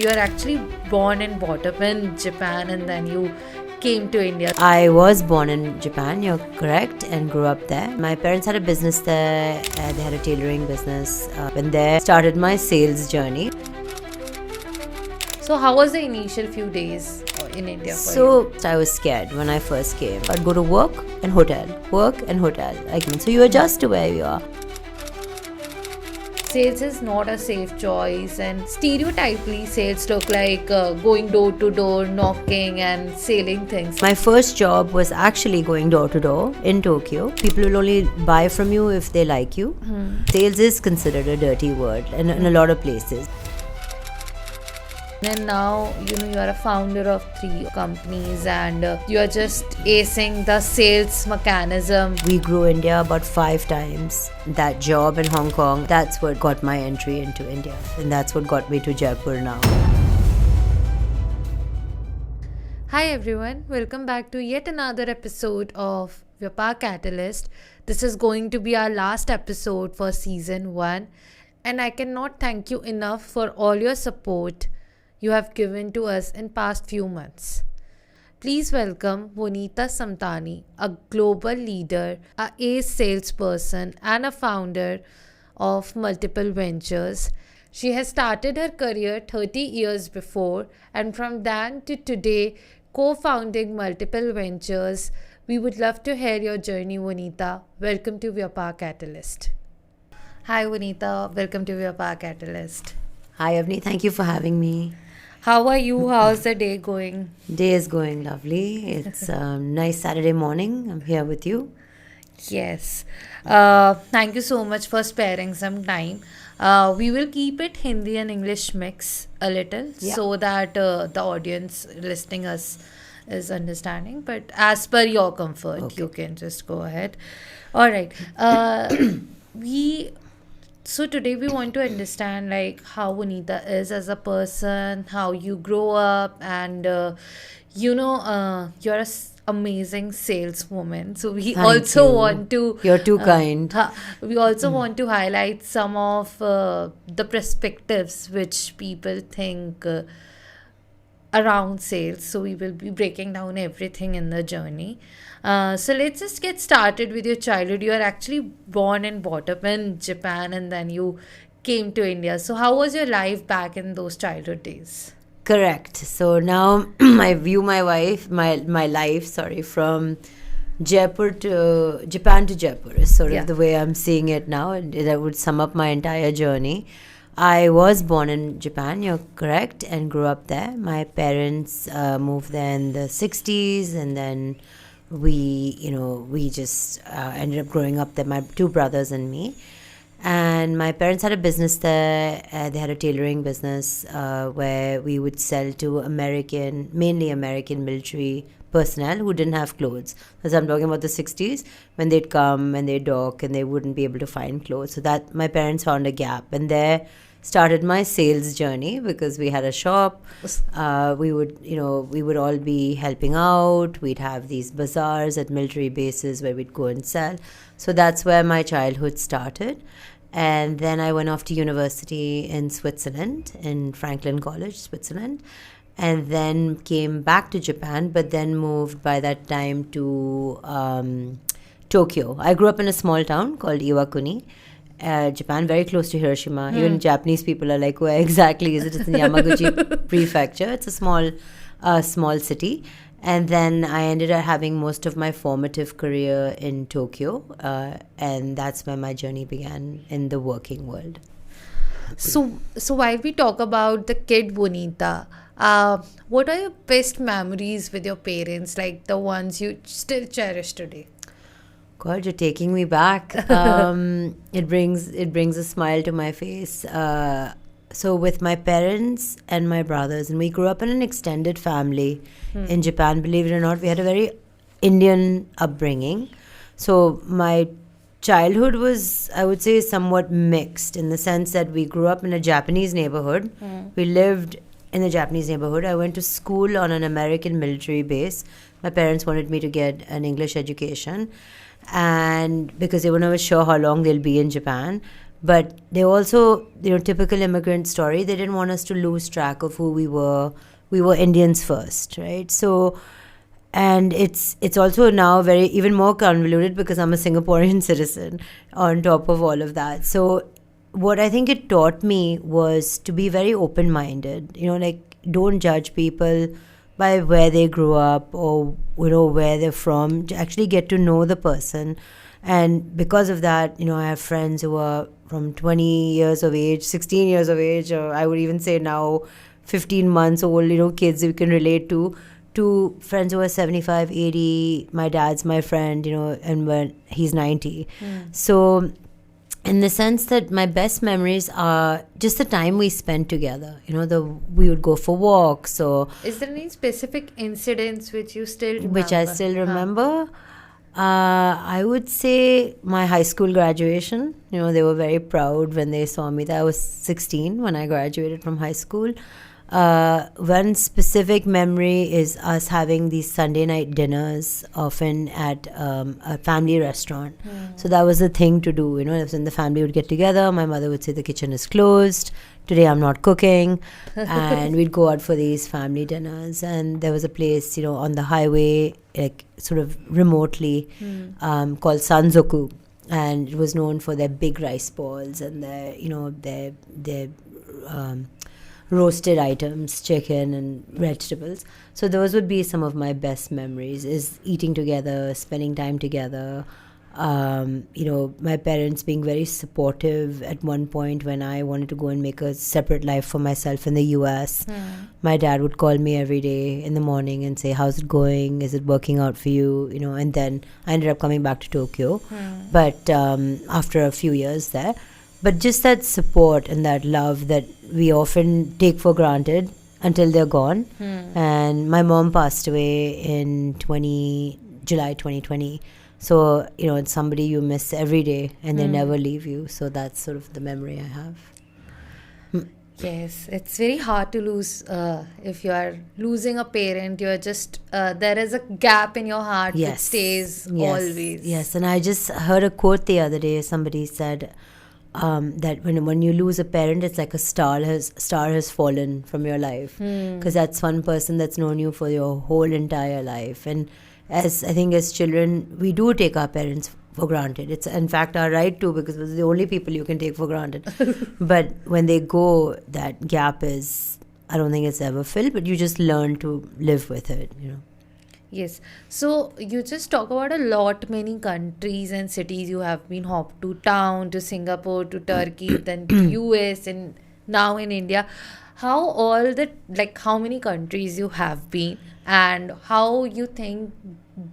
You are actually born and brought up in Japan and then you came to India. I was born in Japan, you're correct, and grew up there. My parents had a business there, they had a tailoring business. And there started my sales journey. So how was the initial few days in India for you? So I was scared when I first came. I'd go to work and hotel. So you adjust to where you are. Sales is not a safe choice, and stereotypically sales look like going door to door, knocking and selling things. My first job was actually going door to door in Tokyo. People will only buy from you if they like you. Sales is considered a dirty word in a lot of places. And now, you are a founder of 3 companies and you are just acing the sales mechanism. We grew India about 5 times. That job in Hong Kong, that's what got my entry into India. And that's what got me to Jaipur now. Hi everyone, welcome back to yet another episode of Vyapar Catalyst. This is going to be our last episode for season 1. And I cannot thank you enough for all your support you have given to us in past few months. Please welcome Vonita Samtani, a global leader, a ace salesperson and a founder of multiple ventures. She has started her career 30 years before and from then to today co-founding multiple ventures. We would love to hear your journey, Vonita. Welcome to Vyapar Catalyst. Hi Vonita, welcome to Vyapar Catalyst. Hi Avni, thank you for having me. How are you? How's the day going? Day is going lovely. It's a nice Saturday morning. I'm here with you. Yes. Thank you so much for sparing some time. We will keep it Hindi and English mix a little so that the audience listening us is understanding. But as per your comfort, you can just go ahead. All right. So today we want to understand like how Vonita is as a person, how you grow up, and you're a amazing saleswoman. So we want to. You're too kind. We also want to highlight some of the perspectives which people think around sales. So we will be breaking down everything in the journey. So let's just get started with your childhood. You are actually born and brought up in Japan and then you came to India. So how was your life back in those childhood days? Correct. So now I view my life from Japan to Jaipur is sort of the way I'm seeing it now. And that would sum up my entire journey. I was born in Japan, you're correct, and grew up there. My parents moved there in the 60s, and then we just ended up growing up there, my 2 brothers and me. And my parents had a business there. They had a tailoring business where we would sell to mainly American military personnel who didn't have clothes. Because I'm talking about the 60s, when they'd come and they'd dock and they wouldn't be able to find clothes. So that my parents found a gap, and there started my sales journey because we had a shop. We would all be helping out. We'd have these bazaars at military bases where we'd go and sell. So that's where my childhood started. And then I went off to university in Switzerland, in Franklin College, Switzerland. And then came back to Japan, but then moved by that time to Tokyo. I grew up in a small town called Iwakuni, Japan, very close to Hiroshima. Even Japanese people are like, where exactly is it? It's in Yamaguchi Prefecture. It's a small city. And then I ended up having most of my formative career in Tokyo. And that's where my journey began in the working world. So while we talk about the kid Vonita, what are your best memories with your parents, like the ones you still cherish today? God, you're taking me back. It brings a smile to my face. So with my parents and my brothers, and we grew up in an extended family in Japan, believe it or not. We had a very Indian upbringing. So my childhood was, I would say, somewhat mixed in the sense that we grew up in a Japanese neighborhood. We lived in the Japanese neighborhood. I went to school on an American military base. My parents wanted me to get an English education, and because they were never sure how long they'll be in Japan. But they also, typical immigrant story, they didn't want us to lose track of who we were. We were Indians first, right? So, and it's also now very even more convoluted because I'm a Singaporean citizen on top of all of that. So what I think it taught me was to be very open-minded, like don't judge people by where they grew up or where they're from. To actually get to know the person. And because of that, I have friends who are from 20 years of age, 16 years of age, or I would even say now 15 months old, kids you can relate to friends who are 75, 80. My dad's my friend, and when he's 90. So in the sense that my best memories are just the time we spent together. We would go for walks. So is there any specific incidents which you still remember? Which I still remember? I would say my high school graduation. They were very proud when they saw me. I was 16 when I graduated from high school. One specific memory is us having these Sunday night dinners, often at a family restaurant. So that was the thing to do. When the family would get together, my mother would say the kitchen is closed. Today I'm not cooking. And we'd go out for these family dinners. And there was a place, on the highway, like sort of remotely, called Sanzoku. And it was known for their big rice balls and their roasted items, chicken and vegetables. So those would be some of my best memories, is eating together, spending time together. My parents being very supportive at one point when I wanted to go and make a separate life for myself in the US. My dad would call me every day in the morning and say, how's it going? Is it working out for you? And then I ended up coming back to Tokyo. But after a few years there. But just that support and that love that we often take for granted until they're gone. And my mom passed away in July 2020. So, it's somebody you miss every day and they never leave you. So that's sort of the memory I have. Yes, it's very hard to lose. If you are losing a parent, you're just, there is a gap in your heart that stays always. Yes, and I just heard a quote the other day. Somebody said that when you lose a parent, it's like a star has fallen from your life. Because that's one person that's known you for your whole entire life. And as children, we do take our parents for granted. It's in fact our right to, because those are the only people you can take for granted. But when they go, that gap is, I don't think it's ever filled, but you just learn to live with it, Yes. So you just talk about many countries and cities you have been hopped to town, to Singapore, to Turkey, then to US, and now in India. How many countries you have been, and how you think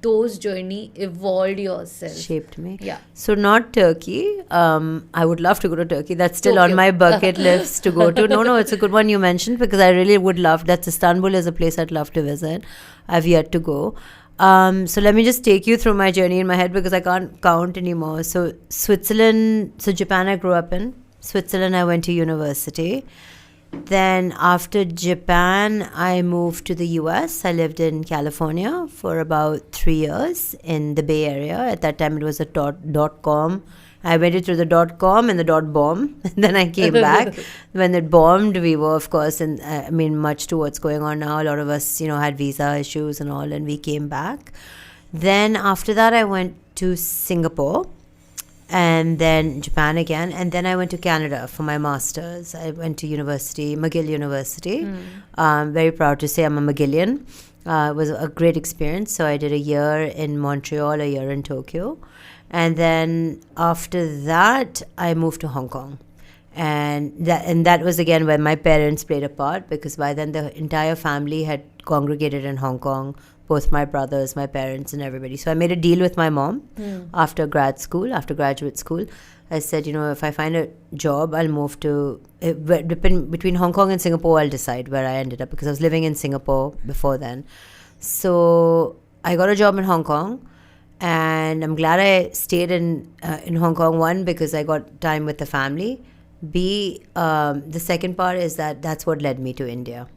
those journey evolved yourself? Shaped me. Yeah. So not Turkey. I would love to go to Turkey. That's still Tokyo. on my bucket list to go to. No, it's a good one you mentioned, because I really would love. That's Istanbul is a place I'd love to visit. I've yet to go. So let me just take you through my journey in my head, because I can't count anymore. So Switzerland. So Japan I grew up in. Switzerland I went to university. Then after Japan, I moved to the US. I lived in California for about 3 years in the Bay Area. At that time, it was a .com. I went through the .com and the .bomb. And then I came back. When it bombed, we were, of course, and much to what's going on now. A lot of us, had visa issues and all, and we came back. Then after that, I went to Singapore. And then Japan again, and then I went to Canada for my master's. I went to McGill University. I'm very proud to say I'm a McGillian. It was a great experience. So I did a year in Montreal, a year in Tokyo. And then after that, I moved to Hong Kong. And that was again where my parents played a part, because by then the entire family had congregated in Hong Kong. Both my brothers, my parents, and everybody. So I made a deal with my mom after graduate school. I said, if I find a job, I'll move to, between Hong Kong and Singapore, I'll decide where I ended up, because I was living in Singapore before then. So I got a job in Hong Kong, and I'm glad I stayed in Hong Kong, one, because I got time with the family. B, the second part is that's what led me to India.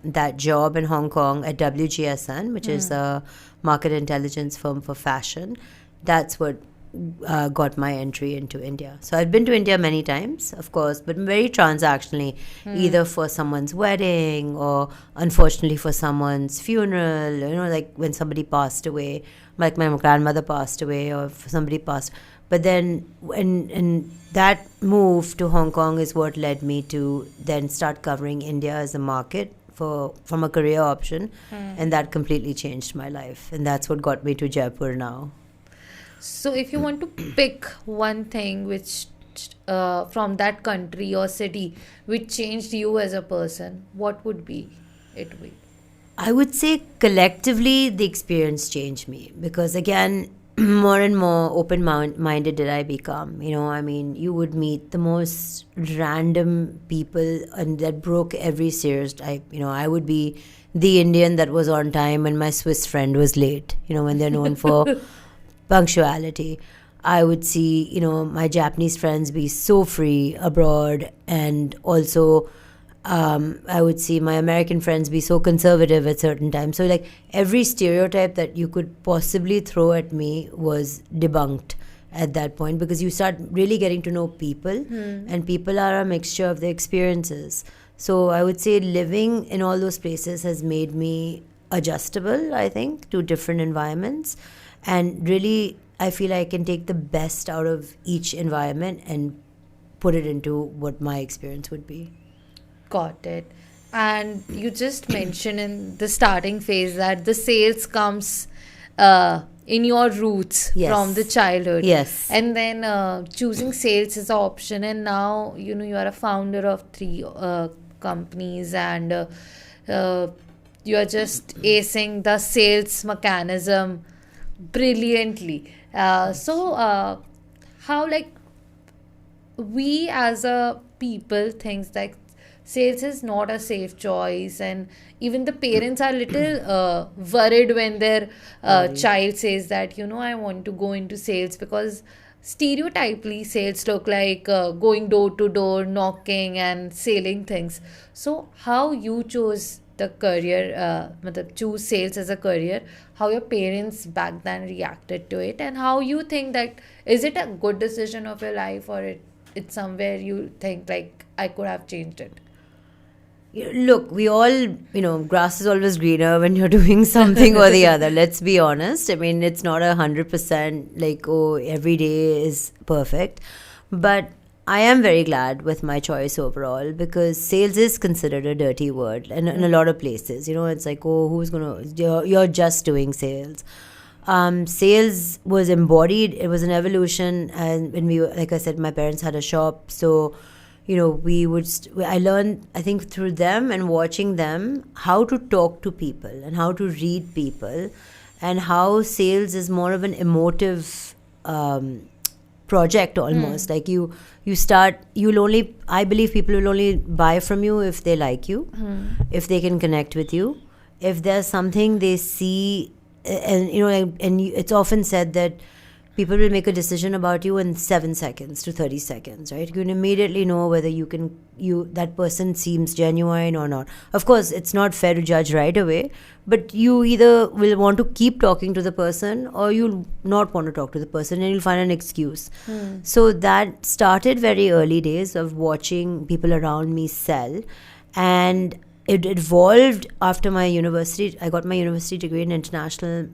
That job in Hong Kong at WGSN, which is a market intelligence firm for fashion, that's what got my entry into India. So I've been to India many times, of course, but very transactionally, either for someone's wedding or unfortunately for someone's funeral, like when somebody passed away, like my grandmother passed away or if somebody passed. But then and that move to Hong Kong is what led me to then start covering India as a market from a career option, and that completely changed my life, and that's what got me to Jaipur now. So if you want to pick one thing which from that country or city which changed you as a person, what would be it be? I would say collectively the experience changed me, because again, more and more open-minded did I become. You would meet the most random people and that broke every stereotype. I would be the Indian that was on time when my Swiss friend was late, when they're known for punctuality. I would see, my Japanese friends be so free abroad, and also I would see my American friends be so conservative at certain times. So like every stereotype that you could possibly throw at me was debunked at that point, because you start really getting to know people, and people are a mixture of their experiences. So I would say living in all those places has made me adjustable, I think, to different environments. And really, I feel I can take the best out of each environment and put it into what my experience would be. Got it. And you just mentioned in the starting phase that the sales comes in your roots from the childhood. Yes. And then choosing sales is an option. And now, you are a founder of 3 companies, and you are just acing the sales mechanism brilliantly. So how like we as a people thinks like sales is not a safe choice, and even the parents are little worried when their child says that I want to go into sales, because stereotypically sales look like going door to door, knocking and selling things. So how you chose the career, choose sales as a career, how your parents back then reacted to it, and how you think that is it a good decision of your life, or it's somewhere you think like I could have changed it? Look, we all, grass is always greener when you're doing something or the other. Let's be honest. I mean, it's not 100% like, oh, every day is perfect. But I am very glad with my choice overall, because sales is considered a dirty word in a lot of places. It's like, oh, you're just doing sales. Sales was embodied. It was an evolution. And when like I said, my parents had a shop. So I learned, I think, through them and watching them, how to talk to people and how to read people, and how sales is more of an emotive project almost. Like I believe people will only buy from you if they like you, if they can connect with you, if there's something they see, and it's often said that people will make a decision about you in 7 seconds to 30 seconds, right? You can immediately know whether that person seems genuine or not. Of course, it's not fair to judge right away, but you either will want to keep talking to the person or you'll not want to talk to the person, and you'll find an excuse. So that started very early days of watching people around me sell, and it evolved after my university. I got my university degree in international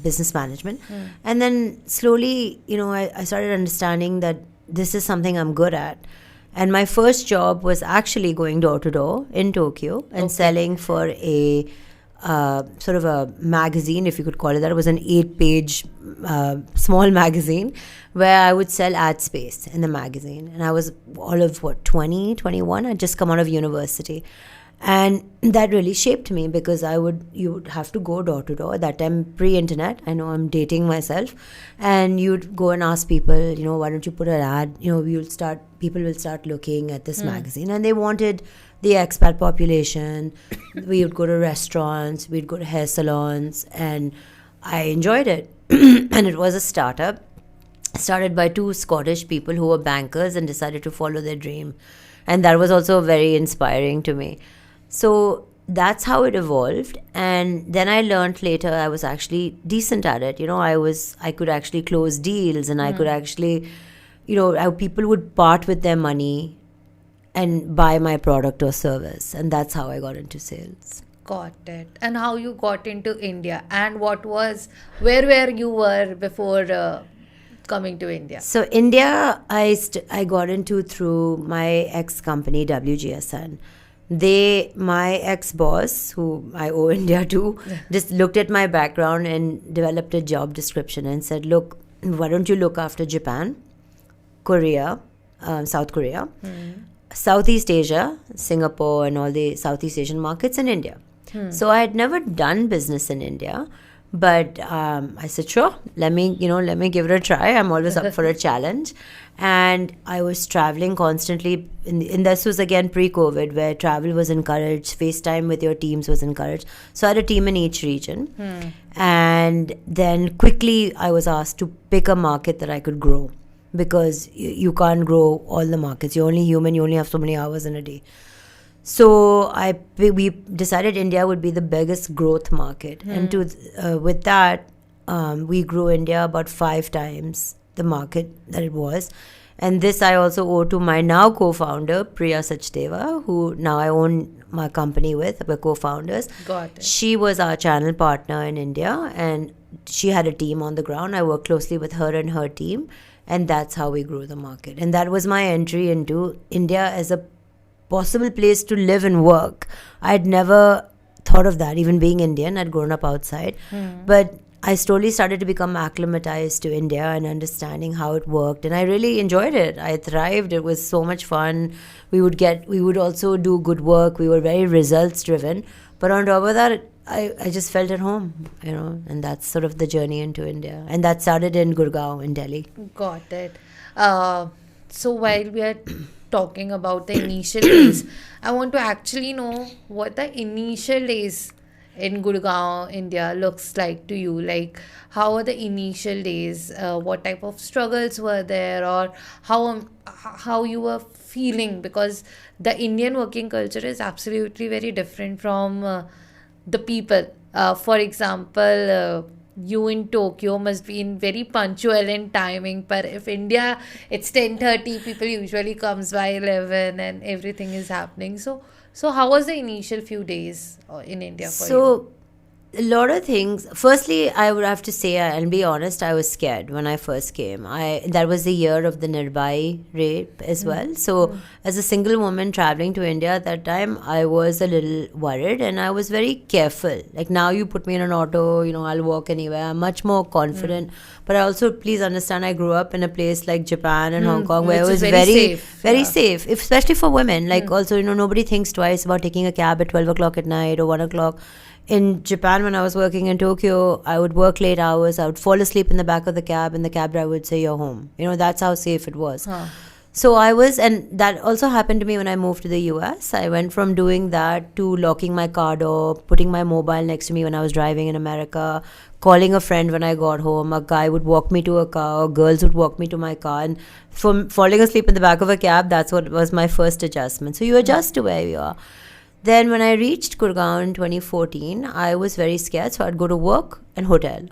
business management. And then slowly, I started understanding that this is something I'm good at. And my first job was actually going door to door in Tokyo and selling for a sort of a magazine, if you could call it that. It was an 8-page small magazine where I would sell ad space in the magazine. And I was all of 20, 21. I'd just come out of university. And that really shaped me, because you would have to go door to door. That time, pre-internet, I know I'm dating myself, and you'd go and ask people, why don't you put an ad? People will start looking at this magazine, and they wanted the expat population. We would go to restaurants, we'd go to hair salons, and I enjoyed it. And it was a startup started by 2 Scottish people who were bankers and decided to follow their dream. And that was also very inspiring to me. So that's how it evolved. And then I learned later I was actually decent at it. I could actually close deals, and I could actually, how people would part with their money and buy my product or service. And that's how I got into sales. Got it. And how you got into India, and where you were before coming to India? So India, I got into through my ex company WGSN. My ex-boss, who I owe India to, just looked at my background and developed a job description and said, look, why don't you look after Japan, Korea, South Korea, Southeast Asia, Singapore and all the Southeast Asian markets, and India. So I had never done business in India, but I said, sure, let me give it a try. I'm always up for a challenge. And I was traveling constantly. And this was again pre-COVID, where travel was encouraged. FaceTime with your teams was encouraged. So I had a team in each region. And then quickly I was asked to pick a market that I could grow, because you can't grow all the markets. You're only human. You only have so many hours in a day. So we decided India would be the biggest growth market. And with that, we grew India about 5 times the market that it was. And this I also owe to my now co-founder, Priya Sachdeva, who now I own my company with. We're co-founders. Got it. She was our channel partner in India, and she had a team on the ground. I worked closely with her and her team, and that's how we grew the market. And that was my entry into India as a possible place to live and work. I'd never thought of that, even being Indian. I'd grown up outside. But I slowly started to become acclimatized to India and understanding how it worked. And I really enjoyed it. I thrived. It was so much fun. We would also do good work. We were very results driven. But on top of that, I just felt at home, and that's sort of the journey into India. And that started in Gurgaon in Delhi. Got it. So while we are talking about the initial days, I want to actually know what the initial days in Gurgaon, India looks like to you. Like, how are the initial days? What type of struggles were there, or how you were feeling? Because the Indian working culture is absolutely very different from the people. For example, you in Tokyo must be in very punctual in timing, but if India, it's 10:30, people usually comes by 11 and everything is happening. So how was the initial few days in India for you? So a lot of things. Firstly, I would have to say, and be honest, I was scared when I first came. That was the year of the Nirbhai rape as well. So as a single woman traveling to India at that time, I was a little worried, and I was very careful. Like, now you put me in an auto, I'll walk anywhere. I'm much more confident. But I also, please understand, I grew up in a place like Japan and Hong Kong, where it was very safe, especially for women. Like, also, nobody thinks twice about taking a cab at 12 o'clock at night or 1 o'clock. In Japan, when I was working in Tokyo, I would work late hours. I would fall asleep in the back of the cab, and the cab driver would say, you're home. That's how safe it was. So and that also happened to me when I moved to the US. I went from doing that to locking my car door, putting my mobile next to me when I was driving in America, calling a friend when I got home. A guy would walk me to a car, or girls would walk me to my car. And from falling asleep in the back of a cab, that's what was my first adjustment. So you adjust to where you are. Then when I reached Gurgaon in 2014, I was very scared. So I'd go to work and hotel.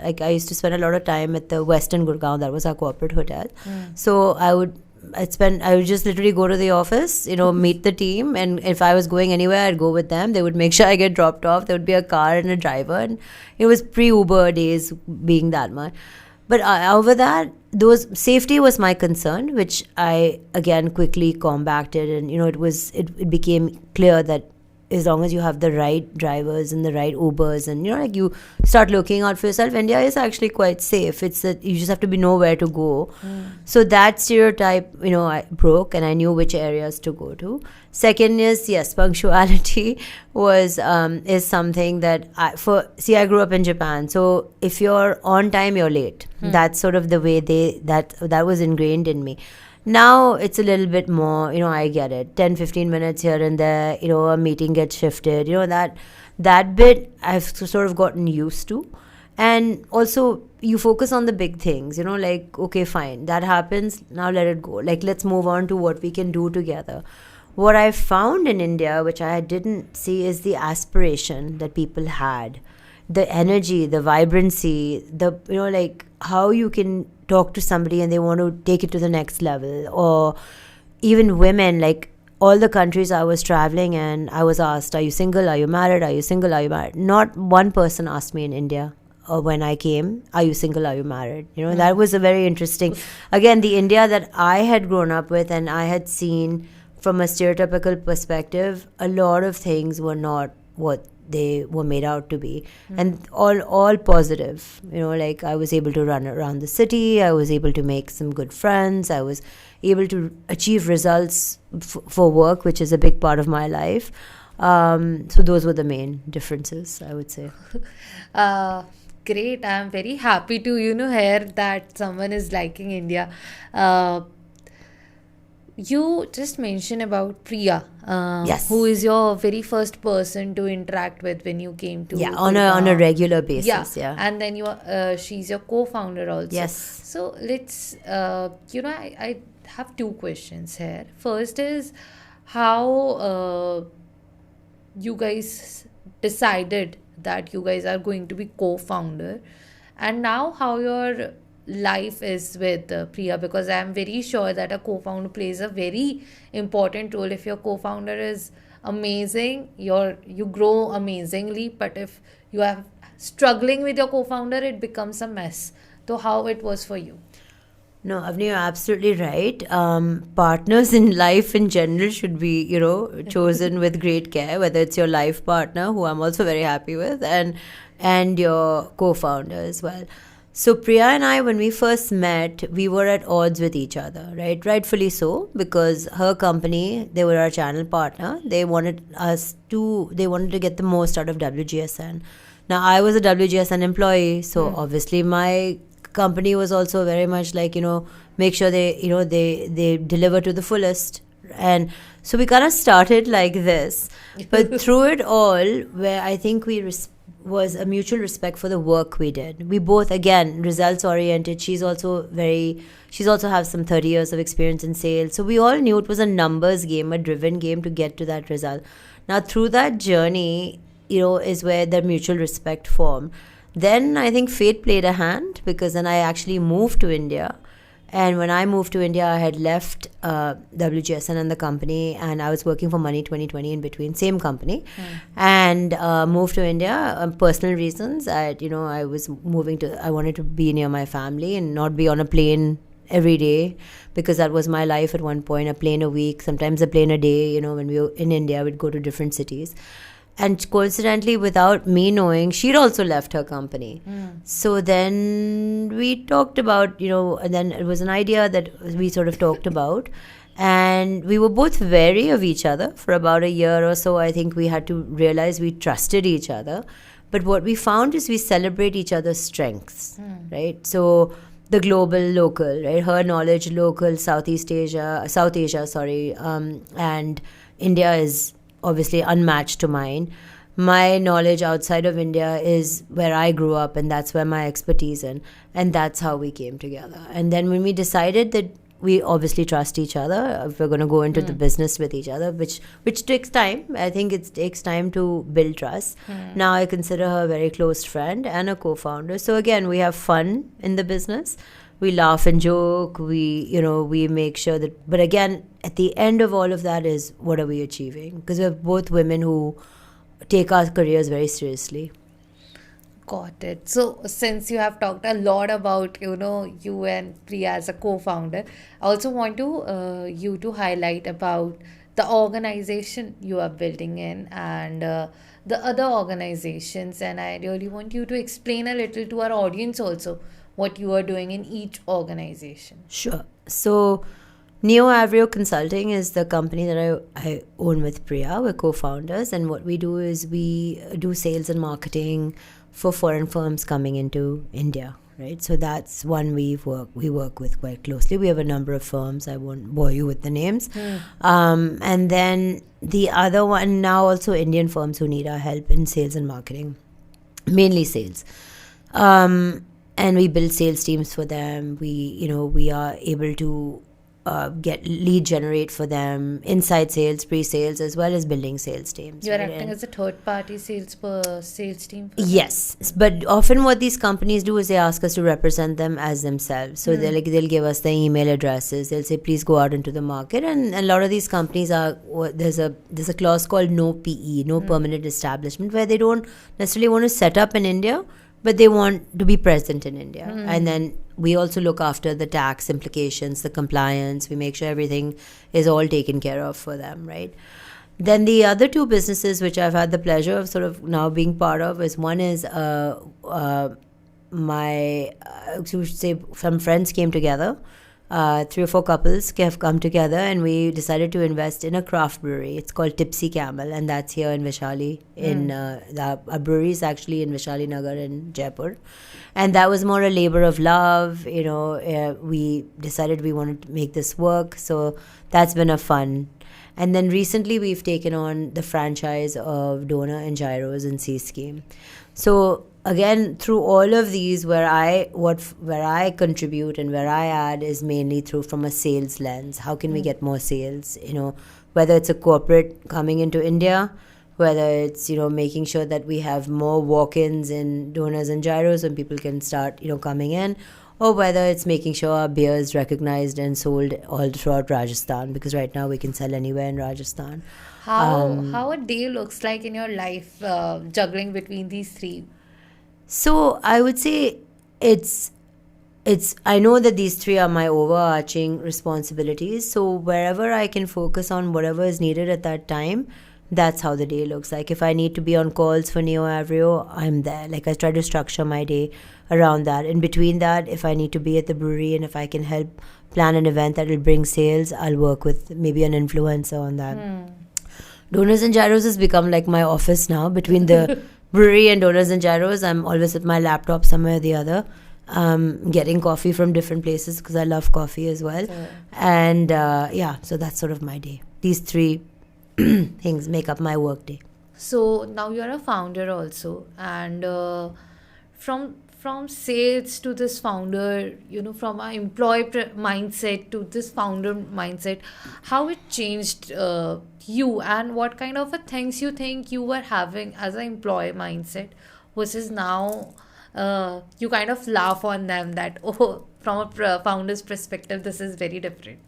Like, I used to spend a lot of time at the Western Gurgaon. That was our corporate hotel. So I would just literally go to the office, meet the team. And if I was going anywhere, I'd go with them. They would make sure I get dropped off. There would be a car and a driver. And it was pre-Uber days being that much. But over that, safety was my concern, which I again quickly combated, and it became clear that as long as you have the right drivers and the right Ubers, and you start looking out for yourself, India is actually quite safe. It's that you just have to know where to go. So that stereotype, I broke, and I knew which areas to go to. Second is, yes, punctuality is something that I grew up in Japan. So if you're on time, you're late. That's sort of the way that was ingrained in me. Now it's a little bit more, I get it. 10, 15 minutes here and there, a meeting gets shifted. That bit I've sort of gotten used to. And also, you focus on the big things, like, okay, fine, that happens. Now let it go. Like, let's move on to what we can do together. what I found in India, which I didn't see, is the aspiration that people had, the energy, the vibrancy, the, like how you can talk to somebody and they want to take it to the next level. Or even women, like all the countries I was traveling in, I was asked, are you single? Are you married? Are you single? Are you married? Not one person asked me in India when I came, are you single? Are you married? That was a very interesting, again, the India that I had grown up with and I had seen from a stereotypical perspective, a lot of things were not what they were made out to be, and all positive. Like I was able to run around the city, I was able to make some good friends, I was able to achieve results for work, which is a big part of my life. So those were the main differences, I would say. Great. I'm very happy to hear that someone is liking India. You just mentioned about Priya, Yes. who is your very first person to interact with when you came to on a regular basis. And then she's your co-founder also. Yes. So let's I have two questions here. First is how you guys decided that you guys are going to be co-founder, and now how your life is with Priya, because I am very sure that a co-founder plays a very important role. If your co-founder is amazing, you grow amazingly, but if you are struggling with your co-founder, it becomes a mess. So how it was for you? No, Avni, you're absolutely right. Partners in life in general should be, chosen with great care, whether it's your life partner, who I'm also very happy with, and your co-founder as well. So Priya and I, when we first met, we were at odds with each other, right? Rightfully so, because her company, they were our channel partner. They wanted to get the most out of WGSN. Now, I was a WGSN employee, so obviously my company was also very much like, make sure they deliver to the fullest. And so we kind of started like this. But through it all, where I think was a mutual respect for the work we did. We both, again, results oriented. She's also has some 30 years of experience in sales. So we all knew it was a numbers game, a driven game to get to that result. Now, through that journey, is where the mutual respect formed. Then I think fate played a hand, because then I actually moved to India. And when I moved to India, I had left WGSN and the company, and I was working for Money 2020 in between, same company, and moved to India. Personal reasons, I wanted to be near my family and not be on a plane every day, because that was my life at one point, a plane a week, sometimes a plane a day. When we were in India, we'd go to different cities. And coincidentally, without me knowing, she'd also left her company. So then we talked about, and then it was an idea that we sort of talked about. And we were both wary of each other for about a year or so. I think we had to realize we trusted each other. But what we found is we celebrate each other's strengths, right? So the global, local, right? Her knowledge, local, South Asia, and India is obviously unmatched to mine. My knowledge outside of India is where I grew up, and that's where my expertise in, and that's how we came together. And then when we decided that we obviously trust each other, if we're going to go into the business with each other, which takes time. I think it takes time to build trust. Now I consider her a very close friend and a co-founder. So again, we have fun in the business. We laugh and joke, we make sure that, but again, at the end of all of that is, what are we achieving? Because we're both women who take our careers very seriously. Got it. So since you have talked a lot about, you and Priya as a co-founder, I also want you to highlight about the organization you are building in and the other organizations. And I really want you to explain a little to our audience also what you are doing in each organization. Sure. So Neo Avrio Consulting is the company that I own with Priya. We're co-founders, and what we do is we do sales and marketing for foreign firms coming into India, right? So that's one we work with quite closely. We have a number of firms. I won't bore you with the names. And then the other one, now also Indian firms who need our help in sales and marketing, mainly sales. And we build sales teams for them. We are able to get lead generate for them, inside sales, pre-sales, as well as building sales teams. You're right? acting as a third-party sales team for them? Yes, but often what these companies do is they ask us to represent them as themselves. So they'll give us their email addresses. They'll say, please go out into the market. And a lot of these companies there's a clause called no PE, no permanent establishment, where they don't necessarily want to set up in India, but they want to be present in India. And then we also look after the tax implications, the compliance. We make sure everything is all taken care of for them, right? Then the other two businesses which I've had the pleasure of sort of now being part of is one is some friends came together. 3 or 4 couples have come together and we decided to invest in a craft brewery. It's called Tipsy Camel, and that's here in Vaishali. Our brewery is actually in Vaishali Nagar in Jaipur. And that was more a labor of love. We decided we wanted to make this work. So that's been a fun. And then recently we've taken on the franchise of Doner and Gyros in C Scheme. So again, through all of these, where I contribute and where I add is mainly from a sales lens. How can we get more sales? Whether it's a corporate coming into India, whether it's making sure that we have more walk-ins in Doners and Gyros and people can start coming in, or whether it's making sure our beer is recognized and sold all throughout Rajasthan, because right now we can sell anywhere in Rajasthan. How a day looks like in your life, juggling between these three? So I would say I know that these three are my overarching responsibilities. So wherever I can focus on whatever is needed at that time, that's how the day looks like. If I need to be on calls for Neo Avrio, I'm there. Like, I try to structure my day around that. In between that, if I need to be at the brewery and if I can help plan an event that will bring sales, I'll work with maybe an influencer on that. Doners and Gyros has become like my office now. Between the brewery and Doners and Gyros, I'm always at my laptop somewhere or the other, getting coffee from different places because I love coffee as well. And so that's sort of my day. These three things make up my work day. So now you're a founder also, and from sales to this founder, from our employee mindset to this founder mindset, how it changed you, and what kind of things you think you were having as an employee mindset versus now you kind of laugh on them that, from a founder's perspective, this is very different.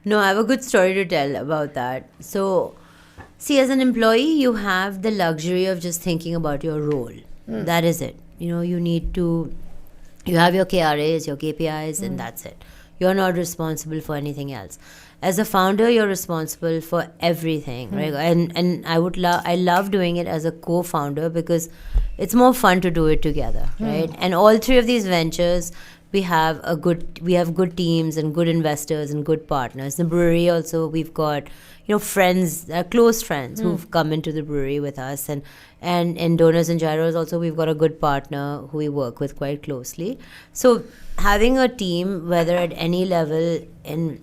No, I have a good story to tell about that. So, see, as an employee, you have the luxury of just thinking about your role. That is it. You have your KRAs, your KPIs, and that's it. You're not responsible for anything else. As a founder, you're responsible for everything, right? And I love doing it as a co-founder because it's more fun to do it together, right? And all three of these ventures, we have good teams and good investors and good partners. The brewery also, we've got friends, close friends who've come into the brewery with us, and in Doners and Gyros also we've got a good partner who we work with quite closely. So having a team, whether at any level in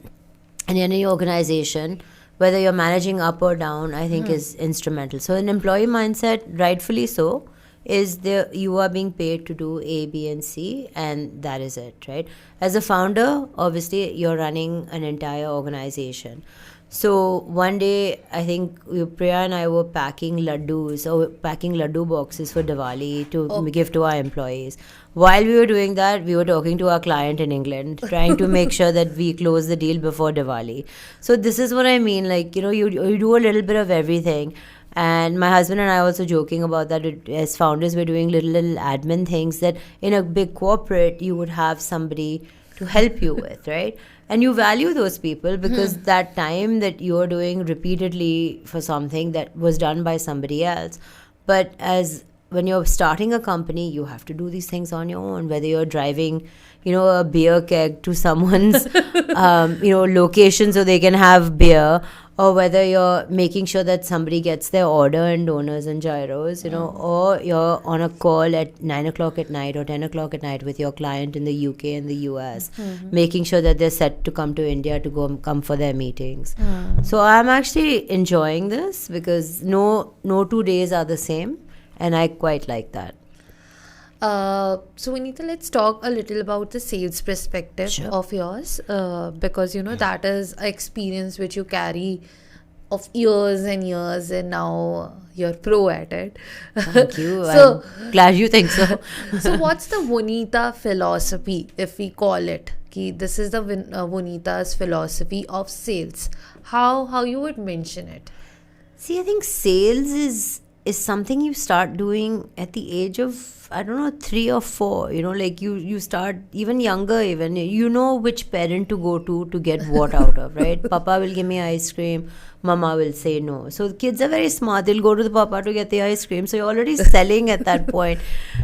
any organization, whether you're managing up or down, I think is instrumental. So an employee mindset, rightfully so, is you are being paid to do A, B, and C, and that is it, right? As a founder, obviously, you're running an entire organization. So one day, I think Priya and I were packing laddu boxes for Diwali to give to our employees. While we were doing that, we were talking to our client in England, trying to make sure that we close the deal before Diwali. So this is what I mean, like, you do a little bit of everything. And my husband and I also joking about that. As founders, we're doing little admin things that in a big corporate, you would have somebody to help you with, right? And you value those people because that time that you're doing repeatedly for something that was done by somebody else. But when you're starting a company, you have to do these things on your own, whether you're driving, a beer keg to someone's, location so they can have beer, or whether you're making sure that somebody gets their order in Doners and Gyros, or you're on a call at 9 o'clock at night or 10 o'clock at night with your client in the UK and the US, making sure that they're set to come to India to come for their meetings. So I'm actually enjoying this because no 2 days are the same, and I quite like that. So Vanita, let's talk a little about the sales perspective Sure. of yours, because that is an experience which you carry of years and years, and now you're pro at it. Thank you. So, I'm glad you think so. so what's the Vonita philosophy, if we call it? Ki this is the Vonita's philosophy of sales. How you would mention it? See, I think sales is something you start doing at the age of, I don't know, 3 or 4. Like you start even younger, even you know which parent to go to get what out of, right? Papa will give me ice cream, mama will say no. So the kids are very smart. They'll go to the papa to get the ice cream. So you're already selling at that point.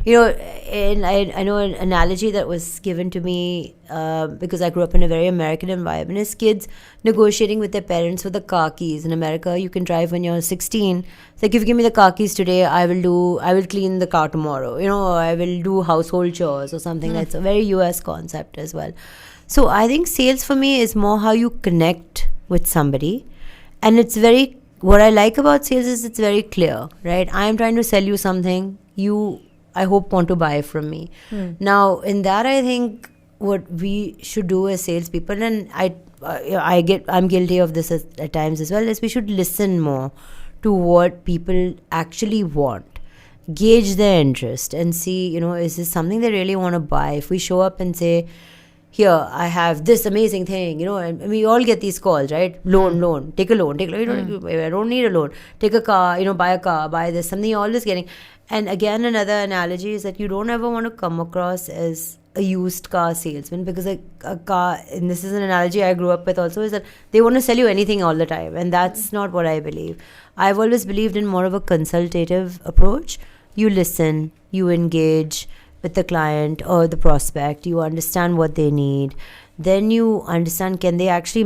And I know an analogy that was given to me because I grew up in a very American environment is kids negotiating with their parents for the car keys. In America, you can drive when you're 16. It's like, if you give me the car keys today, I will clean the car tomorrow. Or I will do household chores or something. That's a very US concept as well. So I think sales for me is more how you connect with somebody. And what I like about sales is it's very clear, right? I am trying to sell you something. You, I hope, want to buy from me. Now, in that, I think what we should do as salespeople, and I'm guilty of this at times as well, is we should listen more to what people actually want, gauge their interest, and see, is this something they really want to buy? If we show up and say, here, I have this amazing thing, and we all get these calls, right? Loan, take a loan. I don't need a loan. Take a car, buy a car, buy this, something you're always getting. And again, another analogy is that you don't ever want to come across as a used car salesman, because a car, and this is an analogy I grew up with also, is that they want to sell you anything all the time. And that's not what I believe. I've always believed in more of a consultative approach. You listen, you engage with the client or the prospect, you understand what they need, then you understand, can they actually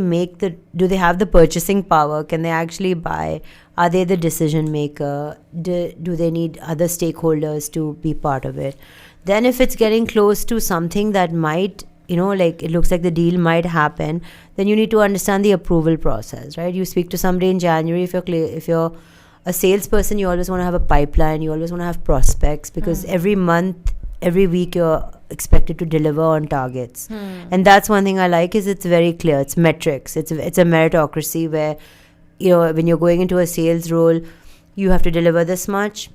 do they have the purchasing power, can they actually buy, are they the decision maker, do they need other stakeholders to be part of it. Then if it's getting close to something that might, like it looks like the deal might happen, then you need to understand the approval process, right? You speak to somebody in January, if you're a salesperson, you always want to have a pipeline, you always want to have prospects, because every month, every week you're expected to deliver on targets. And that's one thing I like, is it's very clear. It's metrics. It's a meritocracy where, when you're going into a sales role, you have to deliver this much.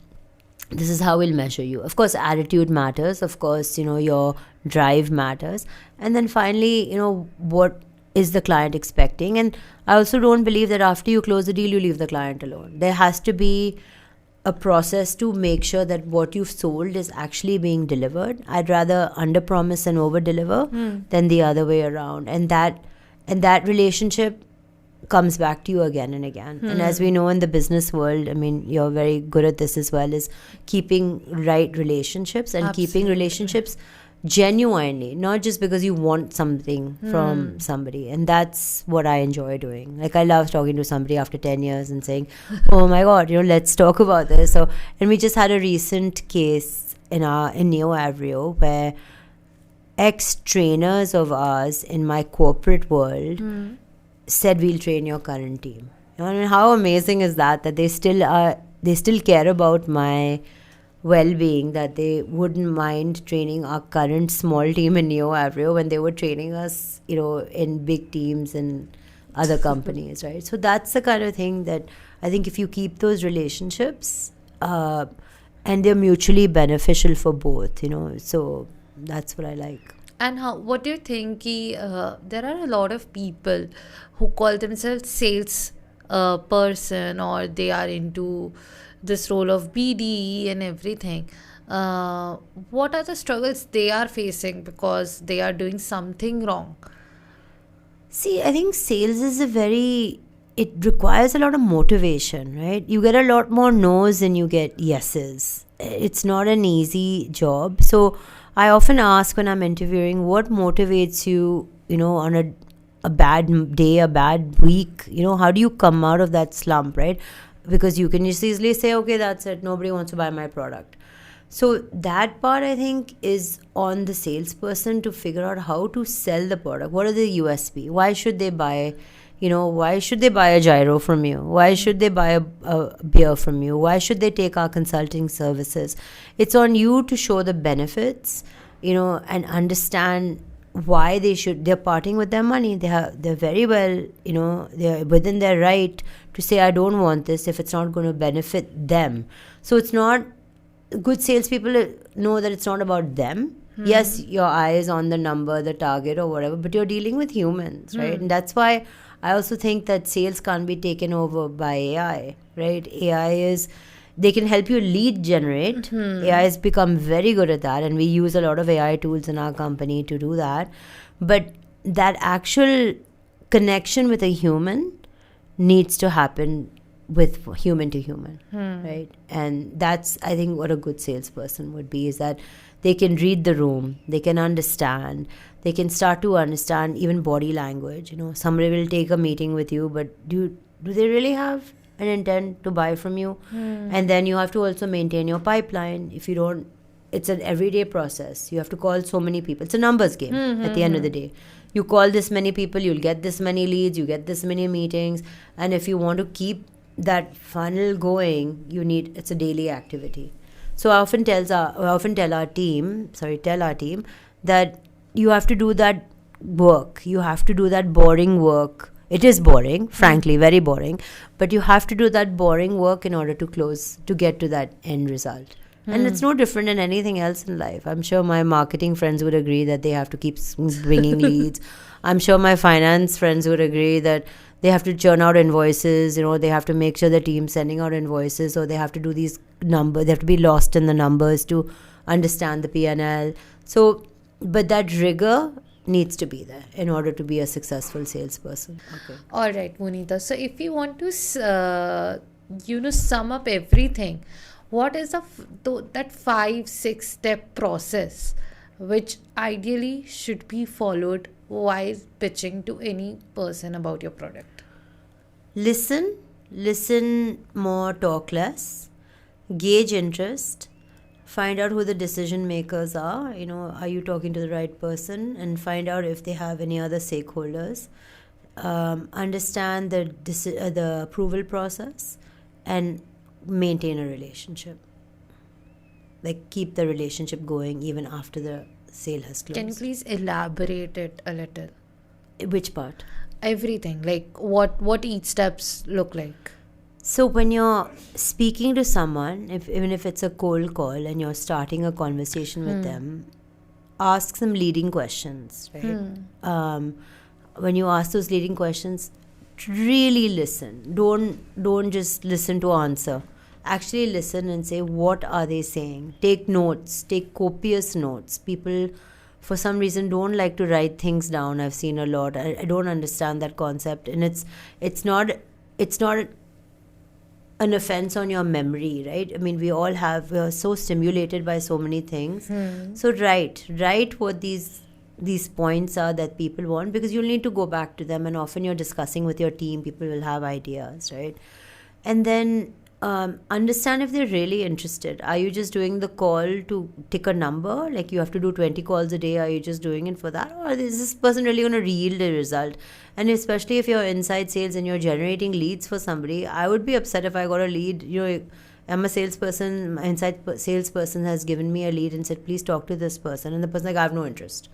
This is how we'll measure you. Of course, attitude matters. Of course, your drive matters. And then finally, what is the client expecting? And I also don't believe that after you close the deal, you leave the client alone. There has to be a process to make sure that what you've sold is actually being delivered. I'd rather under-promise and over-deliver than the other way around. And that relationship comes back to you again and again. And as we know in the business world, I mean, you're very good at this as well, is keeping right relationships and keeping relationships genuinely, not just because you want something from somebody. And that's what I enjoy doing. Like, I love talking to somebody after 10 years and saying, oh my God, let's talk about this. So, and we just had a recent case in Neo Avrio where ex-trainers of ours in my corporate world said, we'll train your current team. And how amazing is that they still care about my well-being, that they wouldn't mind training our current small team in Neo Avrio when they were training us, in big teams and other companies, right? So that's the kind of thing that I think if you keep those relationships, and they're mutually beneficial for both, so that's what I like. And what do you think? There are a lot of people who call themselves sales person, or they are into this role of BD and everything. What are the struggles they are facing because they are doing something wrong? See, I think sales is it requires a lot of motivation, right? You get a lot more no's than you get yeses. It's not an easy job. So I often ask when I'm interviewing, what motivates you, on a bad day, a bad week? How do you come out of that slump, right? Because you can just easily say, okay, that's it, nobody wants to buy my product. So that part, I think, is on the salesperson to figure out how to sell the product. What are the USP? Why should they buy, Why should they buy a gyro from you? Why should they buy a beer from you? Why should they take our consulting services? It's on you to show the benefits, and understand why they're parting with their money. They're very well, they're within their right to say, I don't want this if it's not going to benefit them. So it's not, good salespeople know that it's not about them. Yes, your eye is on the number, the target or whatever, but you're dealing with humans, right? And that's why I also think that sales can't be taken over by AI, right? They can help you lead generate. AI has become very good at that, and we use a lot of AI tools in our company to do that. But that actual connection with a human needs to happen with human to human, right? And that's, I think, what a good salesperson would be, is that they can read the room, they can understand, they can start to understand even body language. Somebody will take a meeting with you, but do they really have an intent to buy from you? And then you have to also maintain your pipeline. If you don't, it's an everyday process. You have to call so many people. It's a numbers game at the end of the day. You call this many people, you'll get this many leads, you get this many meetings. And if you want to keep that funnel going, it's a daily activity. So I often tell our team that you have to do that work. You have to do that boring work. It is boring, frankly, very boring. But you have to do that boring work in order to get to that end result. And it's no different than anything else in life. I'm sure my marketing friends would agree that they have to keep bringing leads. I'm sure my finance friends would agree that they have to churn out invoices. They have to make sure the team's sending out invoices, or they have to do these numbers. They have to be lost in the numbers to understand the P&L. So, but that rigor needs to be there in order to be a successful salesperson. Okay. All right, Vonita. So if you want to, sum up everything, what is that 5-6 step process which ideally should be followed while pitching to any person about your product? Listen more, talk less, gauge interest, find out who the decision makers are. Are you talking to the right person? And find out if they have any other stakeholders. Understand the approval process, and maintain a relationship. Like, keep the relationship going even after the sale has closed. Can you please elaborate it a little? Which part? Everything. Like, what each steps look like? So when you're speaking to someone, even if it's a cold call and you're starting a conversation with them, ask some leading questions, right? When you ask those leading questions, really listen. Don't just listen to answer. Actually listen and say, what are they saying? Take notes. Take copious notes. People, for some reason, don't like to write things down. I've seen a lot. I don't understand that concept. And it's not an offense on your memory, right? I mean, we're so stimulated by so many things. So write what these points are that people want, because you'll need to go back to them, and often you're discussing with your team, people will have ideas, right? And then understand if they're really interested. Are you just doing the call to tick a number? Like, you have to do 20 calls a day. Are you just doing it for that? Or is this person really going to yield a result? And especially if you're inside sales and you're generating leads for somebody, I would be upset if I got a lead. I'm a salesperson. My inside salesperson has given me a lead and said, please talk to this person. And the person's like, I have no interest.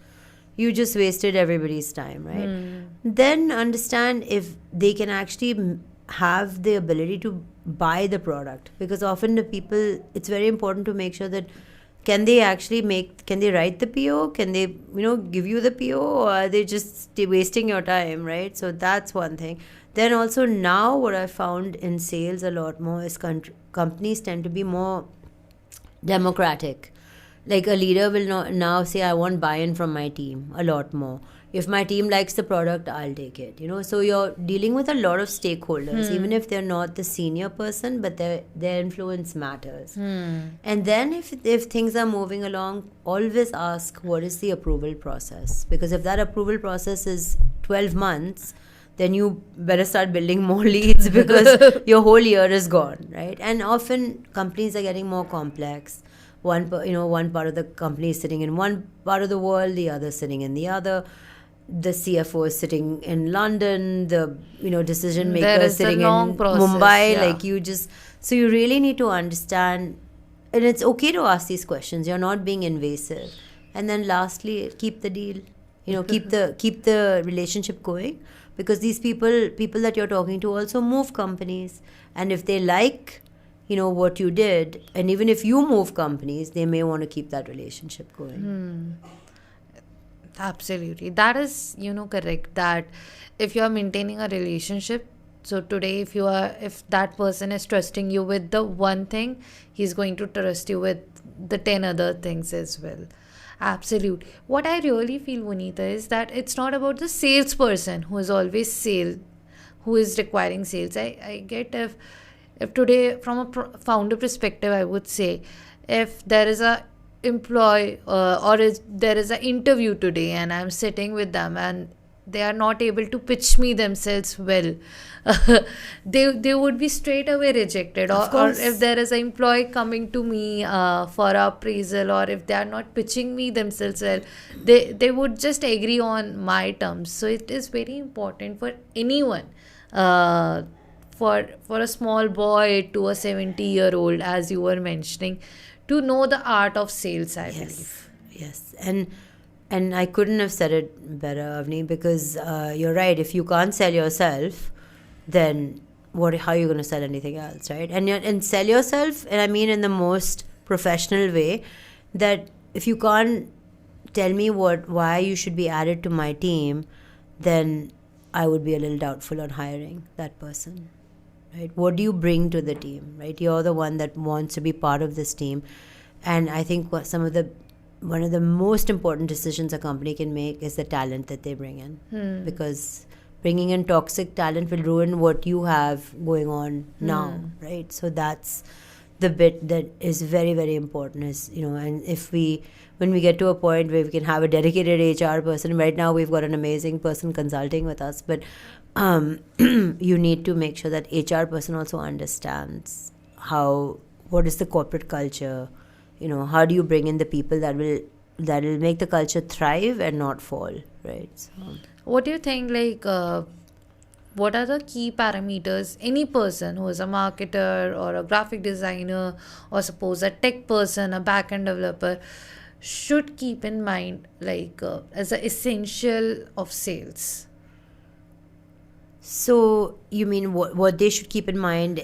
You just wasted everybody's time, right? Then understand if they can actually have the ability to buy the product, because often the people, it's very important to make sure that can they write the PO? Can they, give you the PO, or are they just wasting your time, right? So that's one thing. Then also, now what I found in sales a lot more is companies tend to be more democratic. Like, a leader will now say, I want buy-in from my team a lot more. If my team likes the product, I'll take it. So you're dealing with a lot of stakeholders, even if they're not the senior person, but their influence matters. And then if things are moving along, always ask, what is the approval process? Because if that approval process is 12 months, then you better start building more leads, because your whole year is gone, right? And often companies are getting more complex. One part of the company is sitting in one part of the world, the other sitting in the other. the CFO is sitting in London, the decision There maker is a sitting long in process, Mumbai. yeah. Like so you really need to understand, and it's okay to ask these questions. You're not being invasive. And then lastly, keep the deal. Keep the relationship going, because these people that you're talking to also move companies, and if they like what you did, and even if you move companies, they may want to keep that relationship going. Absolutely. That is, correct. That if you are maintaining a relationship, so today if that person is trusting you with the one thing, he's going to trust you with the 10 other things as well. Absolutely. What I really feel, Vanita, is that it's not about the salesperson who is always who is requiring sales. I get if today from a founder perspective, I would say if there is a employee there is an interview today and I'm sitting with them and they are not able to pitch me themselves well, they would be straight away rejected. Or if there is an employee coming to me for appraisal, or if they are not pitching me themselves well, they would just agree on my terms. So it is very important for anyone, for a small boy to a 70-year-old, as you were mentioning, to know the art of sales, I believe. Yes. And I couldn't have said it better, Avni, because you're right. If you can't sell yourself, then how are you going to sell anything else, right? And sell yourself, and I mean in the most professional way, that if you can't tell me why you should be added to my team, then I would be a little doubtful on hiring that person, right? What do you bring to the team, right? You're the one that wants to be part of this team. And I think one of the most important decisions a company can make is the talent that they bring in. Because bringing in toxic talent will ruin what you have going on now, right? So that's the bit that is very, very important, is, and when we get to a point where we can have a dedicated HR person, right now we've got an amazing person consulting with us, but you need to make sure that HR person also understands what is the corporate culture, how do you bring in the people that will make the culture thrive and not fall, right? So, what do you think, what are the key parameters any person who is a marketer or a graphic designer, or suppose a tech person, a back-end developer, should keep in mind, as an essential of sales? So you mean what they should keep in mind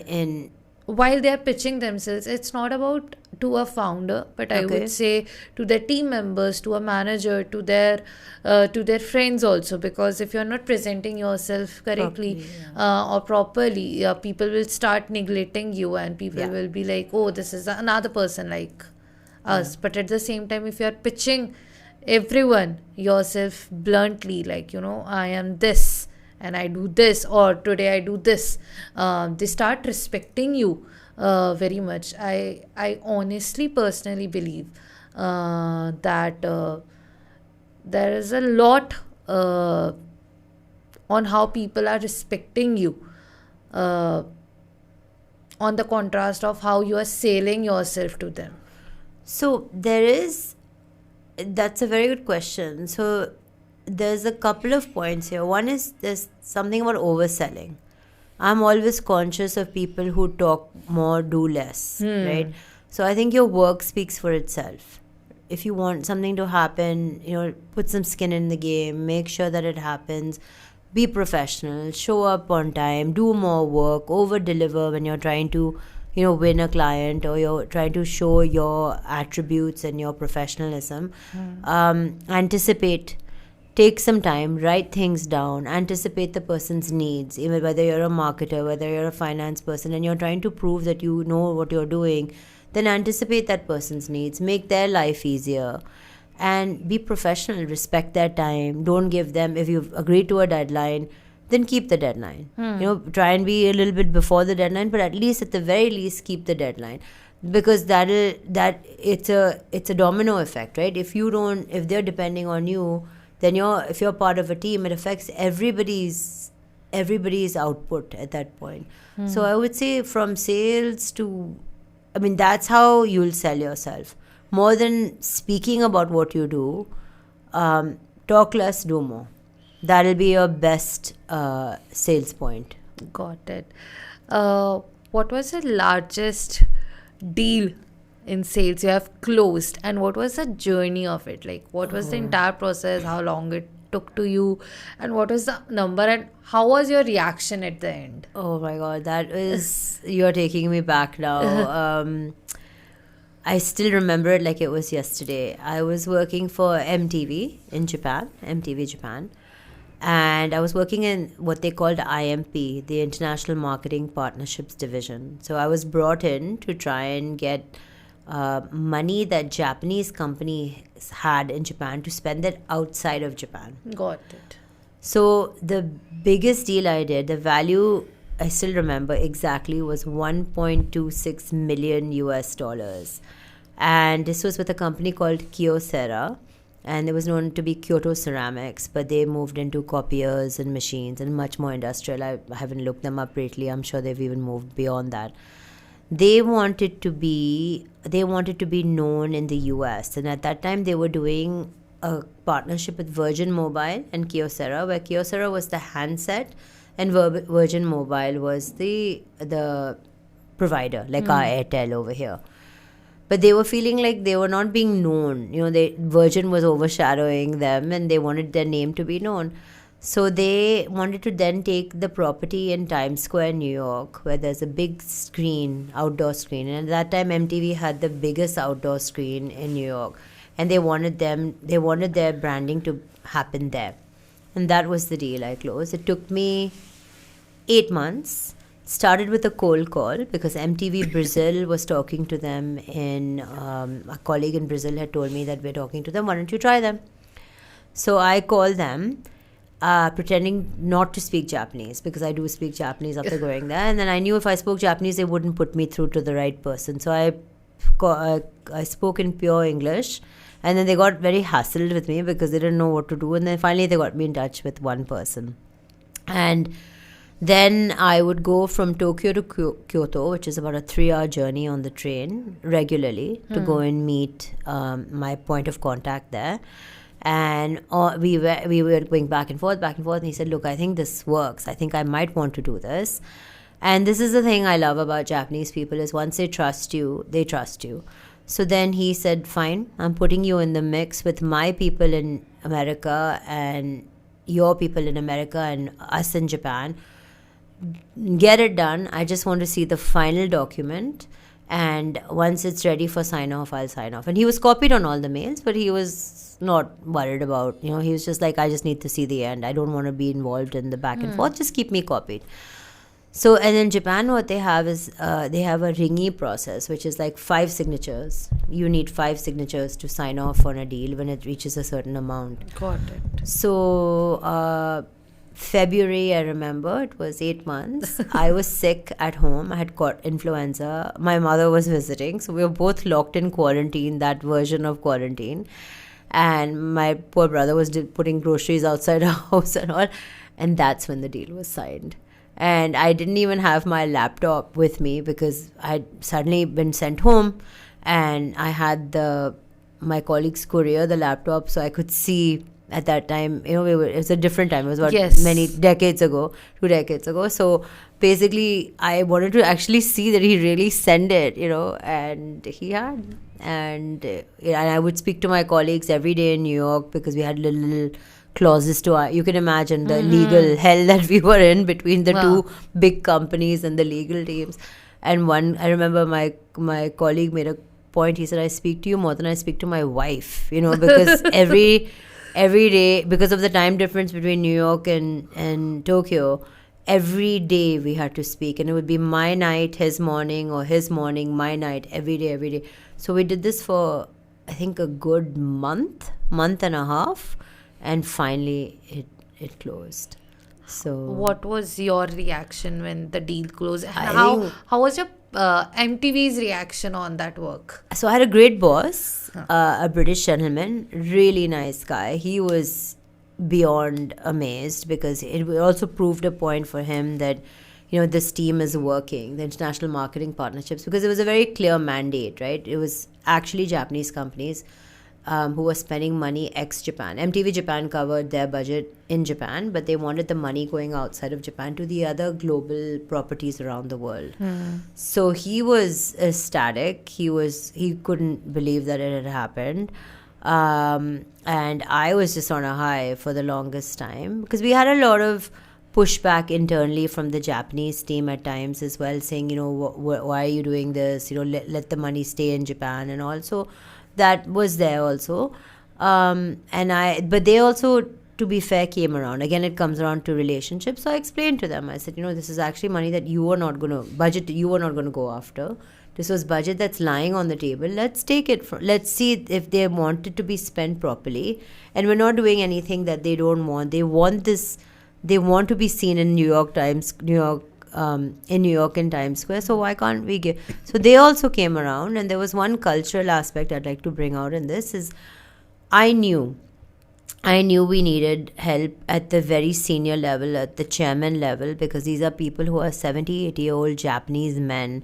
while they are pitching themselves? It's not about to a founder, but I would say to their team members, to a manager, to their friends also, because if you're not presenting yourself correctly or properly, people will start neglecting you, and people will be like, oh, this is another person like us. But at the same time, if you're pitching everyone yourself bluntly, I am this and I do this, or today I do this, they start respecting you very much. I honestly, personally believe that there is a lot on how people are respecting you, on the contrast of how you are selling yourself to them. So that's a very good question. So there's a couple of points here. One is there's something about overselling. I'm always conscious of people who talk more, do less, right? So I think your work speaks for itself. If you want something to happen, put some skin in the game, make sure that it happens, be professional, show up on time, do more work, over-deliver when you're trying to, win a client, or you're trying to show your attributes and your professionalism. Anticipate. Take some time, write things down, anticipate the person's needs, even whether you're a marketer, whether you're a finance person, and you're trying to prove that you know what you're doing, then anticipate that person's needs, make their life easier, and be professional, respect their time. Don't give them, if you've agreed to a deadline, then keep the deadline. Try and be a little bit before the deadline, but at the very least, keep the deadline. Because it's a domino effect, right? If they're depending on you, then if you're part of a team, it affects everybody's output at that point. So I would say from sales that's how you'll sell yourself. More than speaking about what you do, talk less, do more. That'll be your best sales point. Got it. What was the largest deal in sales you have closed, and what was the journey of it? Like, what was the entire process? How long it took to you, and what was the number, and how was your reaction at the end? Oh my God, that is, you're taking me back now. I still remember it like it was yesterday. I was working for MTV in Japan, MTV Japan, and I was working in what they called IMP, the International Marketing Partnerships Division. So I was brought in to try and get money that Japanese companies had in Japan to spend it outside of Japan. Got it. So the biggest deal I did, the value I still remember exactly, was 1.26 million US dollars. And this was with a company called Kyocera, and it was known to be Kyoto Ceramics, but they moved into copiers and machines and much more industrial. I haven't looked them up lately. I'm sure they've even moved beyond that. They wanted to be known in the US, and at that time they were doing a partnership with Virgin Mobile and Kyocera, where Kyocera was the handset and Virgin Mobile was the provider, like our Airtel over here. But they were feeling like they were not being known. Virgin was overshadowing them, and they wanted their name to be known. So they wanted to then take the property in Times Square, New York, where there's a big screen, outdoor screen. And at that time, MTV had the biggest outdoor screen in New York. And they wanted their branding to happen there. And that was the deal I closed. It took me 8 months. Started with a cold call because MTV Brazil was talking to them a colleague in Brazil had told me that we're talking to them. Why don't you try them? So I called them, pretending not to speak Japanese, because I do speak Japanese after going there. And then I knew if I spoke Japanese, they wouldn't put me through to the right person. So I spoke in pure English. And then they got very hassled with me because they didn't know what to do. And then finally they got me in touch with one person. And then I would go from Tokyo to Kyoto, which is about a 3-hour journey on the train regularly, to go and meet my point of contact there. And we were going back and forth. And he said, look, I think this works. I think I might want to do this. And this is the thing I love about Japanese people, is once they trust you, they trust you. So then he said, fine, I'm putting you in the mix with my people in America and your people in America and us in Japan. Get it done. I just want to see the final document. And once it's ready for sign off, I'll sign off. And he was copied on all the mails, but he was not worried about, he was just like, I just need to see the end. I don't want to be involved in the back and forth. Just keep me copied. So, and in Japan, what they have is they have a ringi process, which is like 5 signatures. You need 5 signatures to sign off on a deal when it reaches a certain amount. Got it. So, February, I remember, it was 8 months. I was sick at home. I had caught influenza. My mother was visiting. So, we were both locked in quarantine, that version of quarantine. And my poor brother was putting groceries outside our house and all. And that's when the deal was signed. And I didn't even have my laptop with me because I'd suddenly been sent home, and I had my colleague's courier, the laptop, so I could see at that time, it was a different time. It was about 2 decades ago. So basically, I wanted to actually see that he really sent it, and he had. And I would speak to my colleagues every day in New York because we had little clauses you can imagine the legal hell that we were in between the two big companies and the legal teams. And I remember my colleague made a point. He said, I speak to you more than I speak to my wife, because every day, because of the time difference between New York and Tokyo, every day we had to speak, and it would be my night, his morning, or his morning, my night, every day. So we did this for, I think, a good month and a half. And finally, it closed. So, what was your reaction when the deal closed? And how was your MTV's reaction on that work? So I had a great boss, a British gentleman, really nice guy. He was beyond amazed because it also proved a point for him that, this team is working, the international marketing partnerships, because it was a very clear mandate, right? It was actually Japanese companies who was spending money ex-Japan. MTV Japan covered their budget in Japan, but they wanted the money going outside of Japan to the other global properties around the world. So he was ecstatic. He couldn't believe that it had happened. And I was just on a high for the longest time because we had a lot of pushback internally from the Japanese team at times as well, saying, why are you doing this? Let the money stay in Japan. And also that was there also. But they also, to be fair, came around. Again, it comes around to relationships. So I explained to them, I said, this is actually money that you were not going to go after. This was budget that's lying on the table. Let's take it. Let's see if they want it to be spent properly. And we're not doing anything that they don't want. They want this. They want to be seen in New York in Times Square. So why can't we give? So they also came around. And there was one cultural aspect I'd like to bring out in this is I knew we needed help at the very senior level, at the chairman level, because these are people who are 70, 80-year-old Japanese men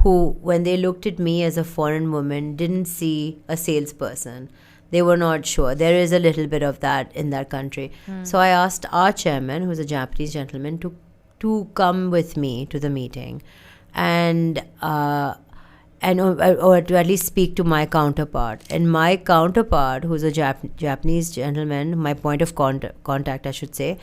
who, when they looked at me as a foreign woman, didn't see a salesperson. They were not sure. There is a little bit of that in that country. So I asked our chairman, who's a Japanese gentleman, to come with me to the meeting and or to at least speak to my counterpart. And my counterpart, who's a Japanese gentleman, my point of contact, I should say,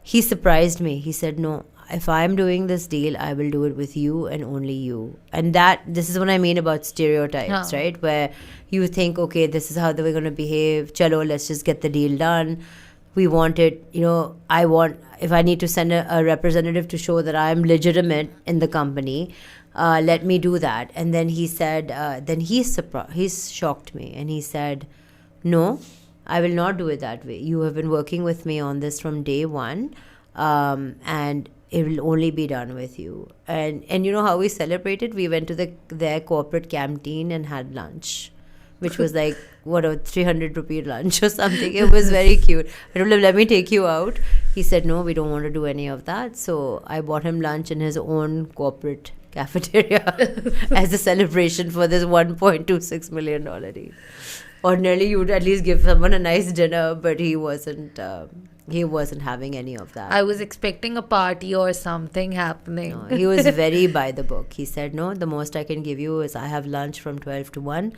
he surprised me. He said, no, if I'm doing this deal, I will do it with you and only you. And this is what I mean about stereotypes, right? Where you think, okay, this is how we're going to behave. Chalo, let's just get the deal done. We want it, if I need to send a representative to show that I'm legitimate in the company, let me do that. And then he said, he's shocked me. And he said, no, I will not do it that way. You have been working with me on this from day one. And it will only be done with you. And you know how we celebrated? We went to their corporate canteen and had lunch, which was like, a 300 rupee lunch or something. It was very cute. I told him, let me take you out. He said, no, we don't want to do any of that. So I bought him lunch in his own corporate cafeteria as a celebration for this $1.26 million deal. Ordinarily, you would at least give someone a nice dinner, but he wasn't having any of that. I was expecting a party or something happening. No, he was very by the book. He said, no, the most I can give you is I have lunch from 12 to 1.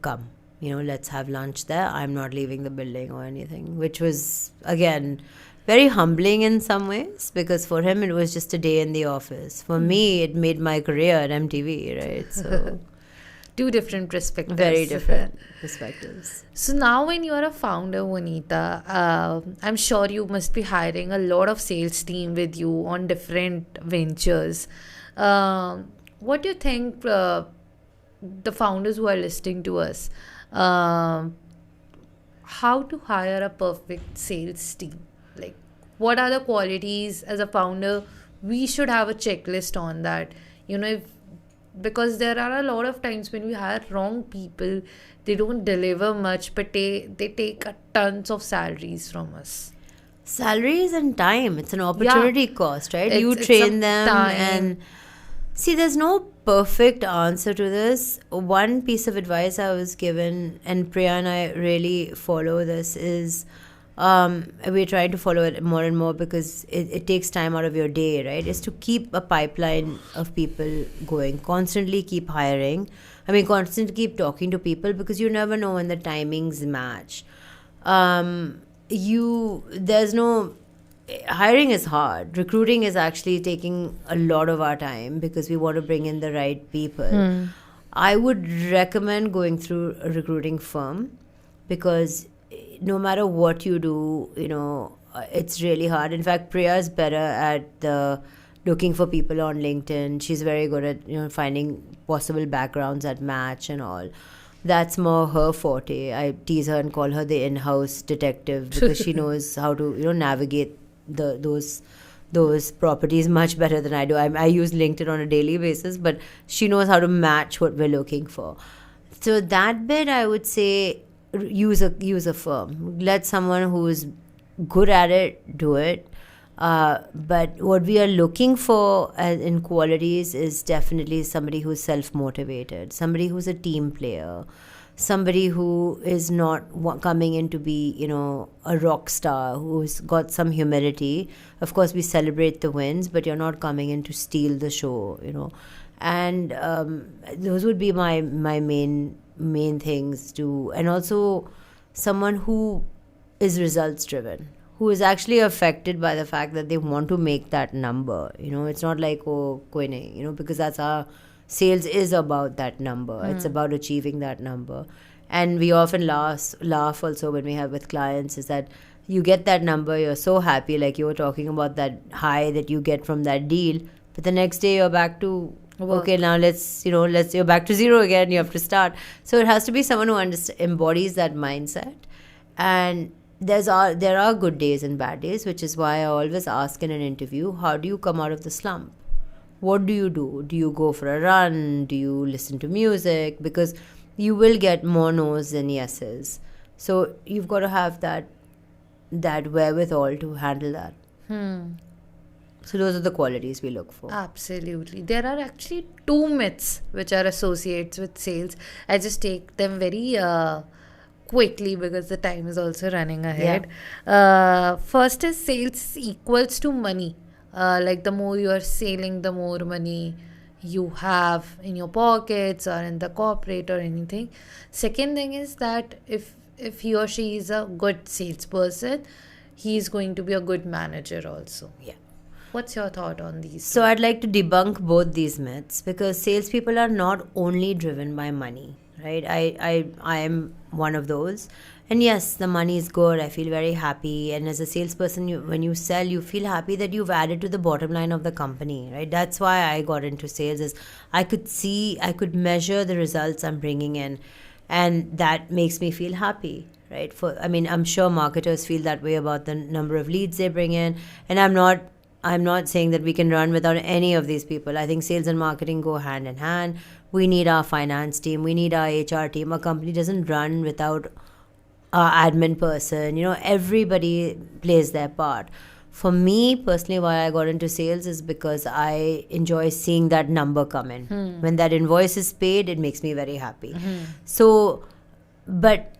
Come, let's have lunch there. I'm not leaving the building or anything, which was, again, very humbling in some ways, because for him it was just a day in the office. For me, it made my career at MTV, right? So two different perspectives. Very different perspectives. So now when you are a founder, Vonita, I'm sure you must be hiring a lot of sales team with you on different ventures. What do you think the founders who are listening to us, how to hire a perfect sales team? Like, what are the qualities as a founder we should have a checklist on that? Because there are a lot of times when we hire wrong people, they don't deliver much, but they take tons of salaries from us. Salaries and time. It's an opportunity cost, right? You train them and see, there's no perfect answer to this. One piece of advice I was given, and Priya and I really follow this, is we're trying to follow it more and more because it takes time out of your day, right? Is to keep a pipeline of people going, constantly keep hiring. Constantly keep talking to people, because you never know when the timings match. Hiring is hard. Recruiting is actually taking a lot of our time because we want to bring in the right people. I would recommend going through a recruiting firm, because no matter what you do, it's really hard. In fact, Priya is better at looking for people on LinkedIn. She's very good at finding possible backgrounds that match and all. That's more her forte. I tease her and call her the in-house detective, because she knows how to navigate those properties much better than I do. I use LinkedIn on a daily basis, but she knows how to match what we're looking for. So that bit, I would say, use a firm. Let someone who's good at it do it. But what we are looking for in qualities is definitely somebody who's self-motivated, somebody who's a team player, somebody who is not coming in to be, a rock star, who's got some humility. Of course, we celebrate the wins, but you're not coming in to steal the show, And those would be my main things too. And also someone who is results driven, who is actually affected by the fact that they want to make that number. It's not like, oh, koi nahi, because that's our sales is about that number. It's about achieving that number. And we often laugh also when we have with clients, is that you get that number, you're so happy, like you were talking about that high that you get from that deal, but the next day you're back to work. Okay, now you're back to zero again, you have to start. So it has to be someone who embodies that mindset. And there are good days and bad days, which is why I always ask in an interview, how do you come out of the slump? What do you do? Do you go for a run? Do you listen to music? Because you will get more no's than yeses. So you've got to have that wherewithal to handle that. So those are the qualities we look for. Absolutely. There are actually 2 myths which are associated with sales. I just take them very quickly because the time is also running ahead. First is sales equals to money. Like the more you are selling, the more money you have in your pockets or in the corporate or anything. Second thing is that if he or she is a good salesperson, he is going to be a good manager also. Yeah. What's your thought on these? So I'd like to debunk both these myths, because salespeople are not only driven by money, right? I am one of those. And yes, the money is good. I feel very happy. And as a salesperson, when you sell, you feel happy that you've added to the bottom line of the company, right? That's why I got into sales, is I could measure the results I'm bringing in, and that makes me feel happy, right? I'm sure marketers feel that way about the number of leads they bring in. And I'm not saying that we can run without any of these people. I think sales and marketing go hand in hand. We need our finance team. We need our HR team. A company doesn't run without admin person, everybody plays their part. For me personally, why I got into sales is because I enjoy seeing that number come in. When that invoice is paid, it makes me very happy. So, but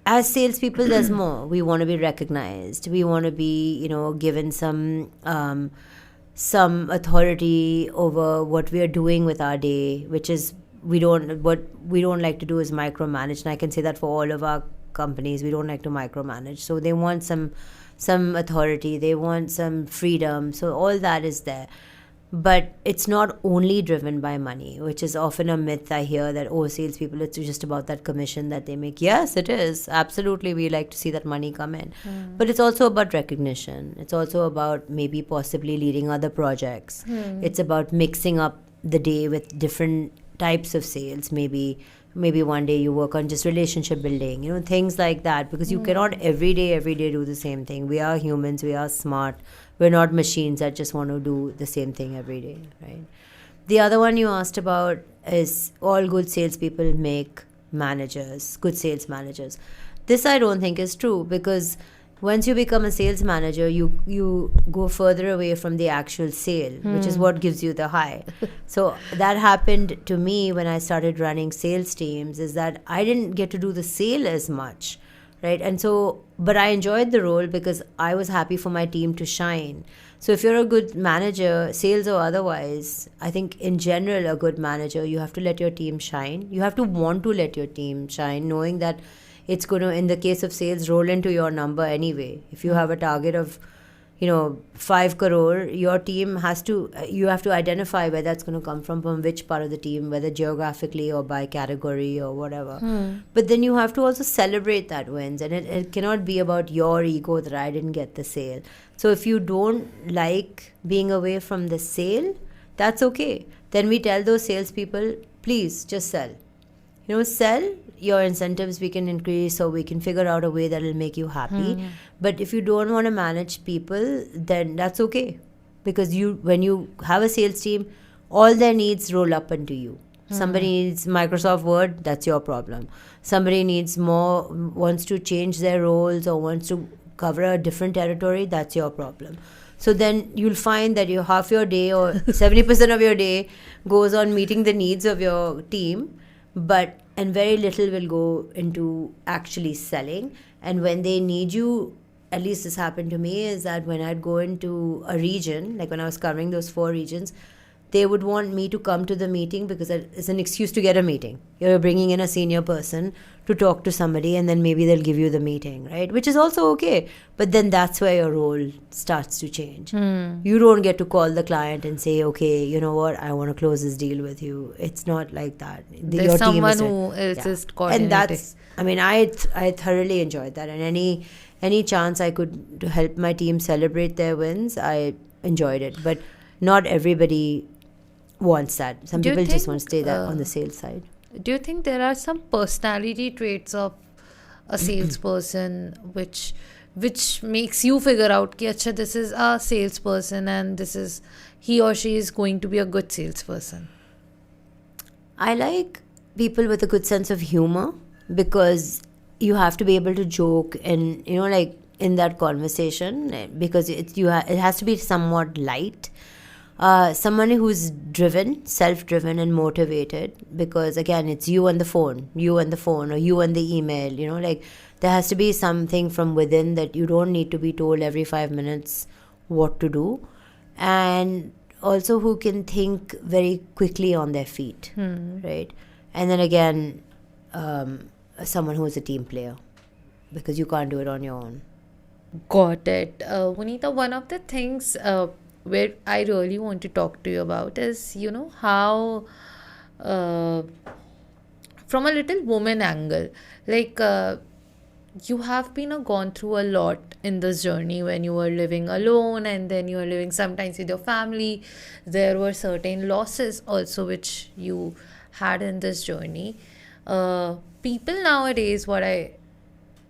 as salespeople, there's more. We want to be recognized. We want to be, given some authority over what we are doing with our day, which is what we don't like to do is micromanage. And I can say that for all of our companies, we don't like to micromanage. So they want some authority, they want some freedom. So all that is there. But it's not only driven by money, which is often a myth I hear, that, oh, salespeople, it's just about that commission that they make. Yes, it is. Absolutely, we like to see that money come in. But it's also about recognition. It's also about maybe possibly leading other projects. It's about mixing up the day with different types of sales. Maybe one day you work on just relationship building, things like that, because you cannot every day do the same thing. We are humans, we are smart. We're not machines that just want to do the same thing every day, right? The other one you asked about is all good salespeople make managers, good sales managers. This I don't think is true, because once you become a sales manager, you go further away from the actual sale, which is what gives you the high. So that happened to me when I started running sales teams, is that I didn't get to do the sale as much, right? And so, but I enjoyed the role because I was happy for my team to shine. So if you're a good manager, sales or otherwise, I think in general, a good manager, you have to let your team shine. You have to want to let your team shine, knowing that it's going to, in the case of sales, roll into your number anyway. If you have a target of, 5 crore, your team you have to identify where that's going to come from which part of the team, whether geographically or by category or whatever. But then you have to also celebrate that wins, and it cannot be about your ego that I didn't get the sale. So if you don't like being away from the sale, that's okay. Then we tell those salespeople, please just sell. Sell, your incentives we can increase, or we can figure out a way that will make you happy. But if you don't want to manage people, then that's okay. Because when you have a sales team, all their needs roll up into you. Somebody needs Microsoft Word, that's your problem. Somebody wants to change their roles or wants to cover a different territory, that's your problem. So then you'll find that half your day or 70% of your day goes on meeting the needs of your team. and very little will go into actually selling. And when they need you, at least this happened to me, is that when I'd go into a region, like when I was covering those 4 regions, they would want me to come to the meeting because it's an excuse to get a meeting. You're bringing in a senior person to talk to somebody, and then maybe they'll give you the meeting, right? Which is also okay. But then that's where your role starts to change. You don't get to call the client and say, okay, you know what, I want to close this deal with you. It's not like that. There's someone who else is coordinating. And that's, I mean, I thoroughly enjoyed that. And any chance I could to help my team celebrate their wins, I enjoyed it. But not everybody wants that. Some people just want to stay there on the sales side. Do you think there are some personality traits of a salesperson which makes you figure out ki acha, this is a salesperson and this is he or she is going to be a good salesperson? I like people with a good sense of humor, because you have to be able to joke and, you know, like in that conversation, because it has to be somewhat light. Someone who's driven, self-driven and motivated, because again, it's you and the phone, or you and the email, you know, like there has to be something from within that you don't need to be told every 5 minutes what to do. And also who can think very quickly on their feet, right? And then again, someone who is a team player, because you can't do it on your own. Got it. Vonita, one of the things where I really want to talk to you about is, you know, how from a little woman angle, like you have been gone through a lot in this journey when you were living alone, and then you were living sometimes with your family. There were certain losses also which you had in this journey. People nowadays, what I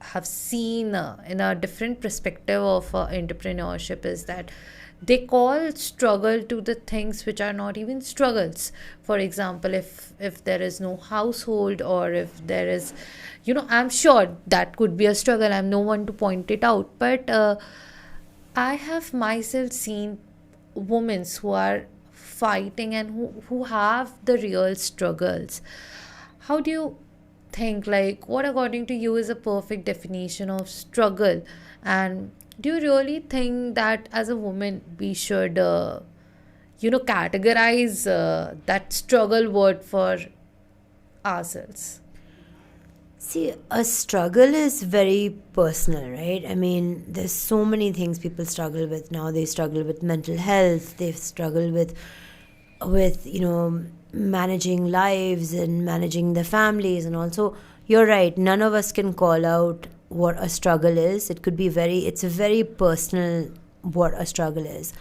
have seen in a different perspective of entrepreneurship is that they call struggle to the things which are not even struggles. For example, if there is no household, or if there is, you know, I'm sure that could be a struggle. I'm no one to point it out. But I have myself seen women who are fighting and who have the real struggles. How do you think, like, what according to you is a perfect definition of struggle? And do you really think that as a woman we should categorize that struggle word for ourselves? See, a struggle is very personal, right? I mean, there's so many things people struggle with now. They struggle with mental health, they struggle with managing lives and managing their families. And also, you're right, none of us can call out what a struggle is. It's a very personal what a struggle is.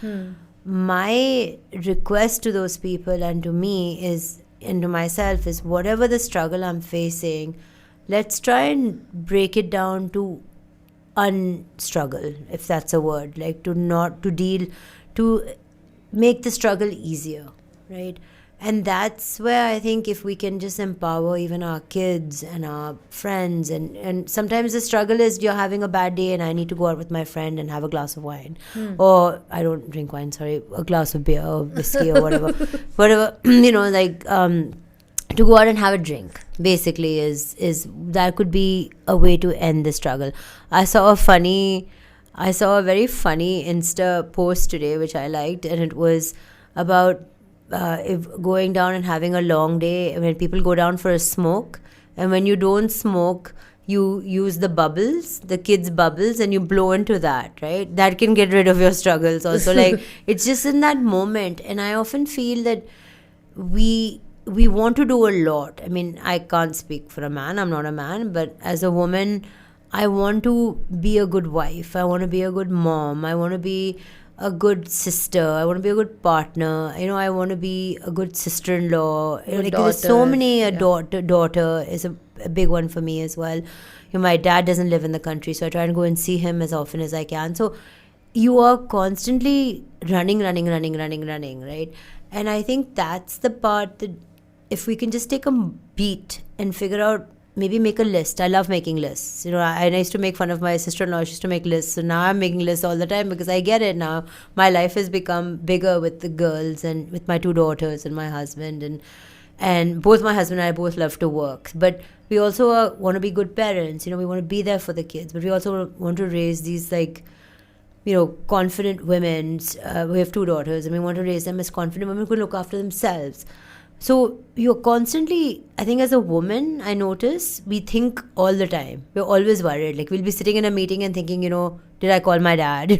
My request to those people and to me is, and to myself, is whatever the struggle I'm facing, let's try and break it down to unstruggle, if that's a word, like to make the struggle easier, right? And that's where I think if we can just empower even our kids and our friends, and sometimes the struggle is you're having a bad day and I need to go out with my friend and have a glass of wine. Or I don't drink wine, sorry, a glass of beer or whiskey or whatever. To go out and have a drink, basically, is that could be a way to end the struggle. I saw a very funny Insta post today, which I liked, and it was about if going down and having a long day, when people go down for a smoke, and when you don't smoke, you use the kids' bubbles, and you blow into that, right? That can get rid of your struggles also. Like, it's just in that moment. And I often feel that we want to do a lot. I mean, I can't speak for a man, I'm not a man, but as a woman, I want to be a good wife, I want to be a good mom, I want to be a good sister, I want to be a good partner, I want to be a good sister-in-law. There's so many. Daughter is a big one for me as well. My dad doesn't live in the country, so I try and go and see him as often as I can. So you are constantly running, right? And I think that's the part that if we can just take a beat and figure out, maybe make a list. I love making lists. I used to make fun of my sister-in-law. She used to make lists. So now I'm making lists all the time because I get it now. My life has become bigger with the girls and with my 2 daughters and my husband. And both my husband and I both love to work, but we also want to be good parents. We want to be there for the kids, but we also want to raise these confident women. We have 2 daughters, and we want to raise them as confident women who can look after themselves. So you're constantly, I think as a woman, I notice, we think all the time. We're always worried. Like we'll be sitting in a meeting and thinking, did I call my dad?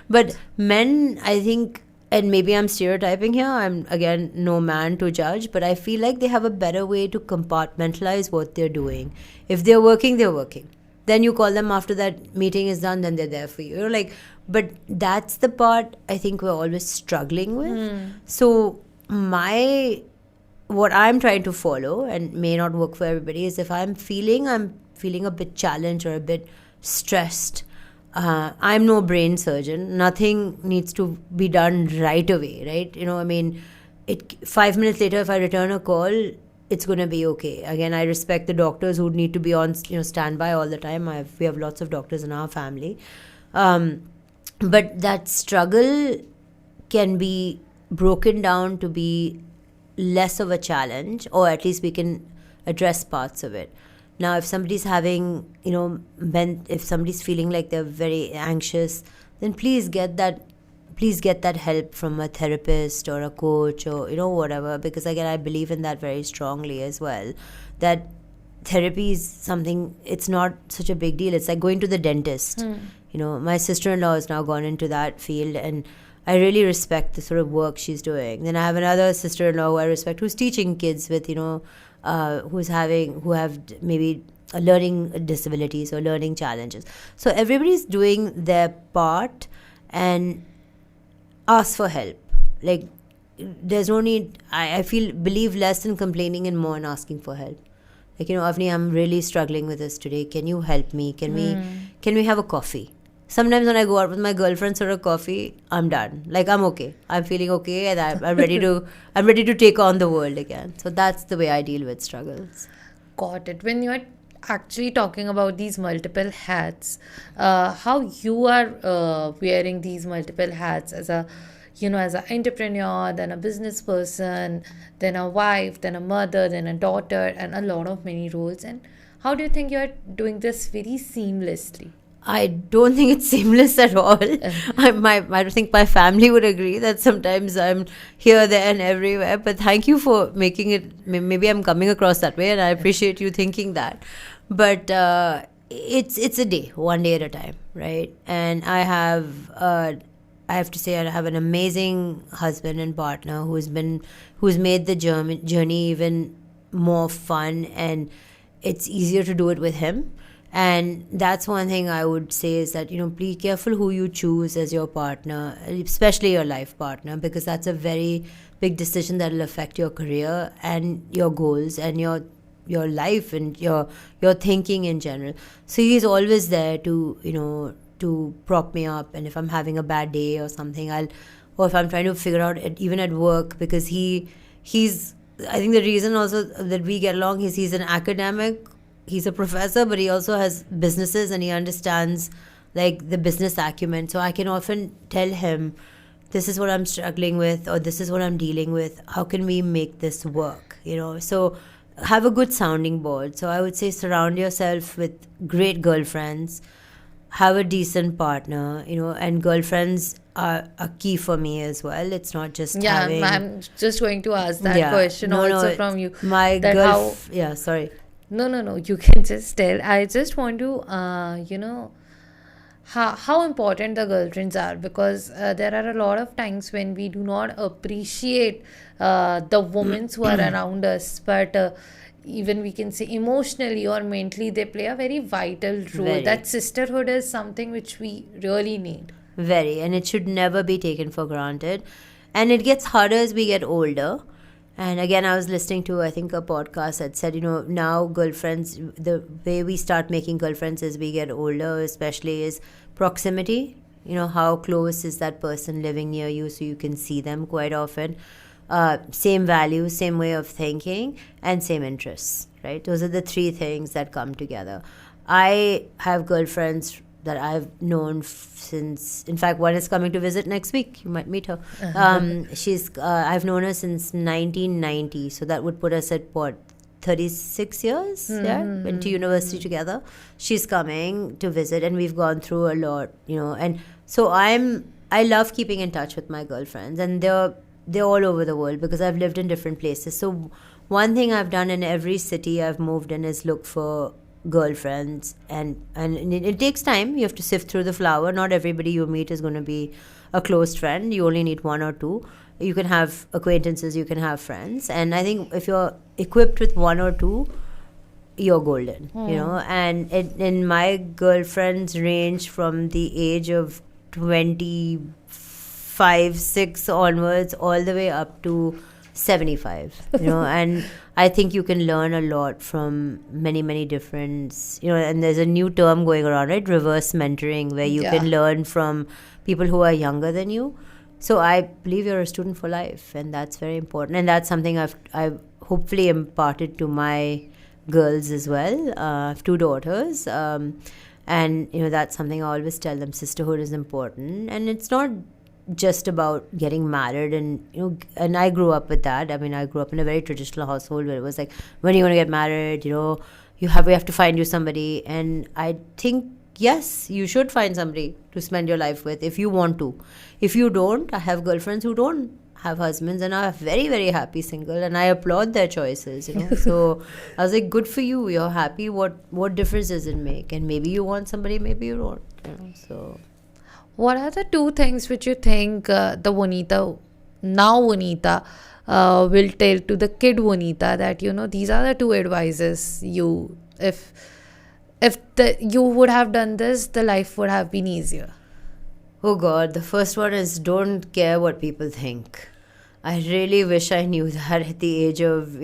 But men, I think, and maybe I'm stereotyping here, I'm again no man to judge, but I feel like they have a better way to compartmentalize what they're doing. If they're working, they're working. Then you call them after that meeting is done, then they're there for you. But that's the part I think we're always struggling with. So what I'm trying to follow, and may not work for everybody, is if I'm feeling a bit challenged or a bit stressed, I'm no brain surgeon. Nothing needs to be done right away, right? 5 minutes later, if I return a call, it's going to be okay. Again, I respect the doctors who need to be on standby all the time. We have lots of doctors in our family. But that struggle can be broken down to be less of a challenge, or at least we can address parts of it. Now, if somebody's having, if somebody's feeling like they're very anxious, then please get that help from a therapist or a coach or, whatever. Because again, I believe in that very strongly as well. That therapy is something, it's not such a big deal. It's like going to the dentist. My sister-in-law has now gone into that field, and I really respect the sort of work she's doing. Then I have another sister-in-law who I respect, who's teaching kids with, who have maybe learning disabilities or learning challenges. So everybody's doing their part, and ask for help. Like, there's no need. I believe less in complaining and more in asking for help. Like, Avni, I'm really struggling with this today. Can you help me? Can we have a coffee? Sometimes when I go out with my girlfriends for a coffee, I'm done. Like, I'm okay. I'm feeling okay, and I'm ready to take on the world again. So that's the way I deal with struggles. Got it. When you're actually talking about these multiple hats, how you are wearing these multiple hats as an entrepreneur, then a business person, then a wife, then a mother, then a daughter, and a lot of many roles. And how do you think you're doing this very seamlessly? I don't think it's seamless at all. I think my family would agree that sometimes I'm here, there, and everywhere. But thank you for making it. Maybe I'm coming across that way, and I appreciate you thinking that. But it's a day, one day at a time, right? And I have to say, I have an amazing husband and partner who's made the journey even more fun, and it's easier to do it with him. And that's one thing I would say is that, be careful who you choose as your partner, especially your life partner, because that's a very big decision that will affect your career and your goals and your life and your thinking in general. So he's always there to prop me up. And if I'm having a bad day or something, or if I'm trying to figure out even at work, because he's, I think the reason also that we get along is he's an academic. He's a professor, but he also has businesses, and he understands like the business acumen. So I can often tell him, this is what I'm struggling with, or this is what I'm dealing with. How can we make this work? So have a good sounding board. So I would say surround yourself with great girlfriends, have a decent partner, and girlfriends are key for me as well. It's not just having... I'm just going to ask that question from you. Sorry. No, you can just tell. I just want to, how important the girlfriends are, because there are a lot of times when we do not appreciate the women who are around us, but even we can say emotionally or mentally, they play a very vital role. Very. That sisterhood is something which we really need. Very, and it should never be taken for granted. And it gets harder as we get older. And again, I was listening to, I think, a podcast that said, now girlfriends, the way we start making girlfriends as we get older, especially, is proximity. How close is that person living near you so you can see them quite often. Same values, same way of thinking, and same interests, right? Those are the 3 things that come together. I have girlfriends that I've known since, in fact, one is coming to visit next week. You might meet her. I've known her since 1990. So that would put us at what, 36 years? Yeah, went to university together. She's coming to visit, and we've gone through a lot, and so I love keeping in touch with my girlfriends, and they're all over the world because I've lived in different places. So one thing I've done in every city I've moved in is look for girlfriends, and it takes time. You have to sift through the flower. Not everybody you meet is going to be a close friend. You only need one or two. You can have acquaintances, you can have friends, and I think if you're equipped with one or two, you're golden. And in my girlfriends range from the age of 25, 6 onwards all the way up to 75, and I think you can learn a lot from many, many different, and there's a new term going around, right? Reverse mentoring, where you can learn from people who are younger than you. So I believe you're a student for life, and that's very important. And that's something I've hopefully imparted to my girls as well. I have 2 daughters, and that's something I always tell them. Sisterhood is important, and it's not just about getting married. And and I grew up with that. I mean, I grew up in a very traditional household where it was like, when are you going to get married? We have to find you somebody. And I think, yes, you should find somebody to spend your life with if you want to. If you don't, I have girlfriends who don't have husbands and are very, very happy single, and I applaud their choices. So I was like, good for you. You're happy. What difference does it make? And maybe you want somebody, maybe you don't. So, what are the 2 things which you think the Vonita will tell to the kid Vonita, that these are the 2 advices if you would have done this, the life would have been easier? Oh God, the first one is, don't care what people think. I really wish I knew that at the age of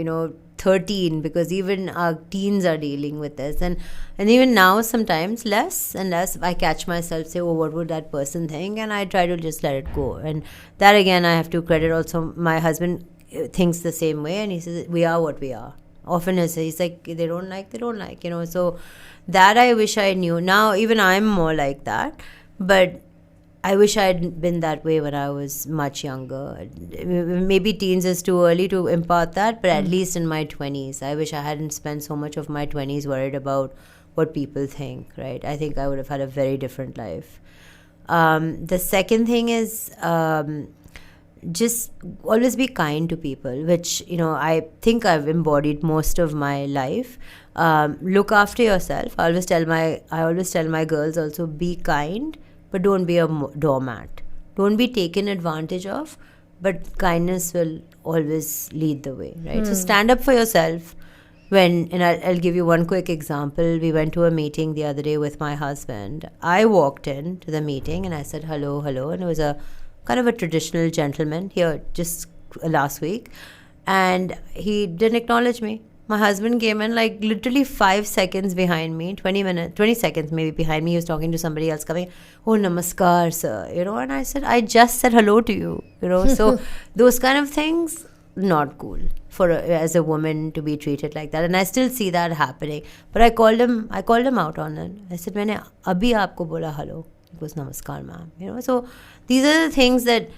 13, because even our teens are dealing with this, and even now sometimes less and less I catch myself say, oh, what would that person think, and I try to just let it go. And that again, I have to credit also my husband. Thinks the same way, and he says we are what we are. Often he's like, they don't like, so that I wish I knew. Now even I'm more like that, but I wish I had been that way when I was much younger. Maybe teens is too early to impart that, but at least in my 20s, I wish I hadn't spent so much of my 20s worried about what people think, right? I think I would have had a very different life. The second thing is just always be kind to people, which, I think I've embodied most of my life. Look after yourself. I always tell my girls also, be kind, but don't be a doormat. Don't be taken advantage of, but kindness will always lead the way, right? So stand up for yourself. And I'll give you one quick example. We went to a meeting the other day with my husband. I walked in to the meeting and I said, hello, and it was a kind of a traditional gentleman here just last week, and he didn't acknowledge me. My husband came in like literally 5 seconds behind me, 20 seconds maybe behind me. He was talking to somebody else coming, oh, namaskar, sir, and I said, I just said hello to you, so those kind of things, not cool as a woman to be treated like that. And I still see that happening. But I called him out on it. I said, Maine abhi aapko bola hello. It was namaskar, ma'am. So these are the things that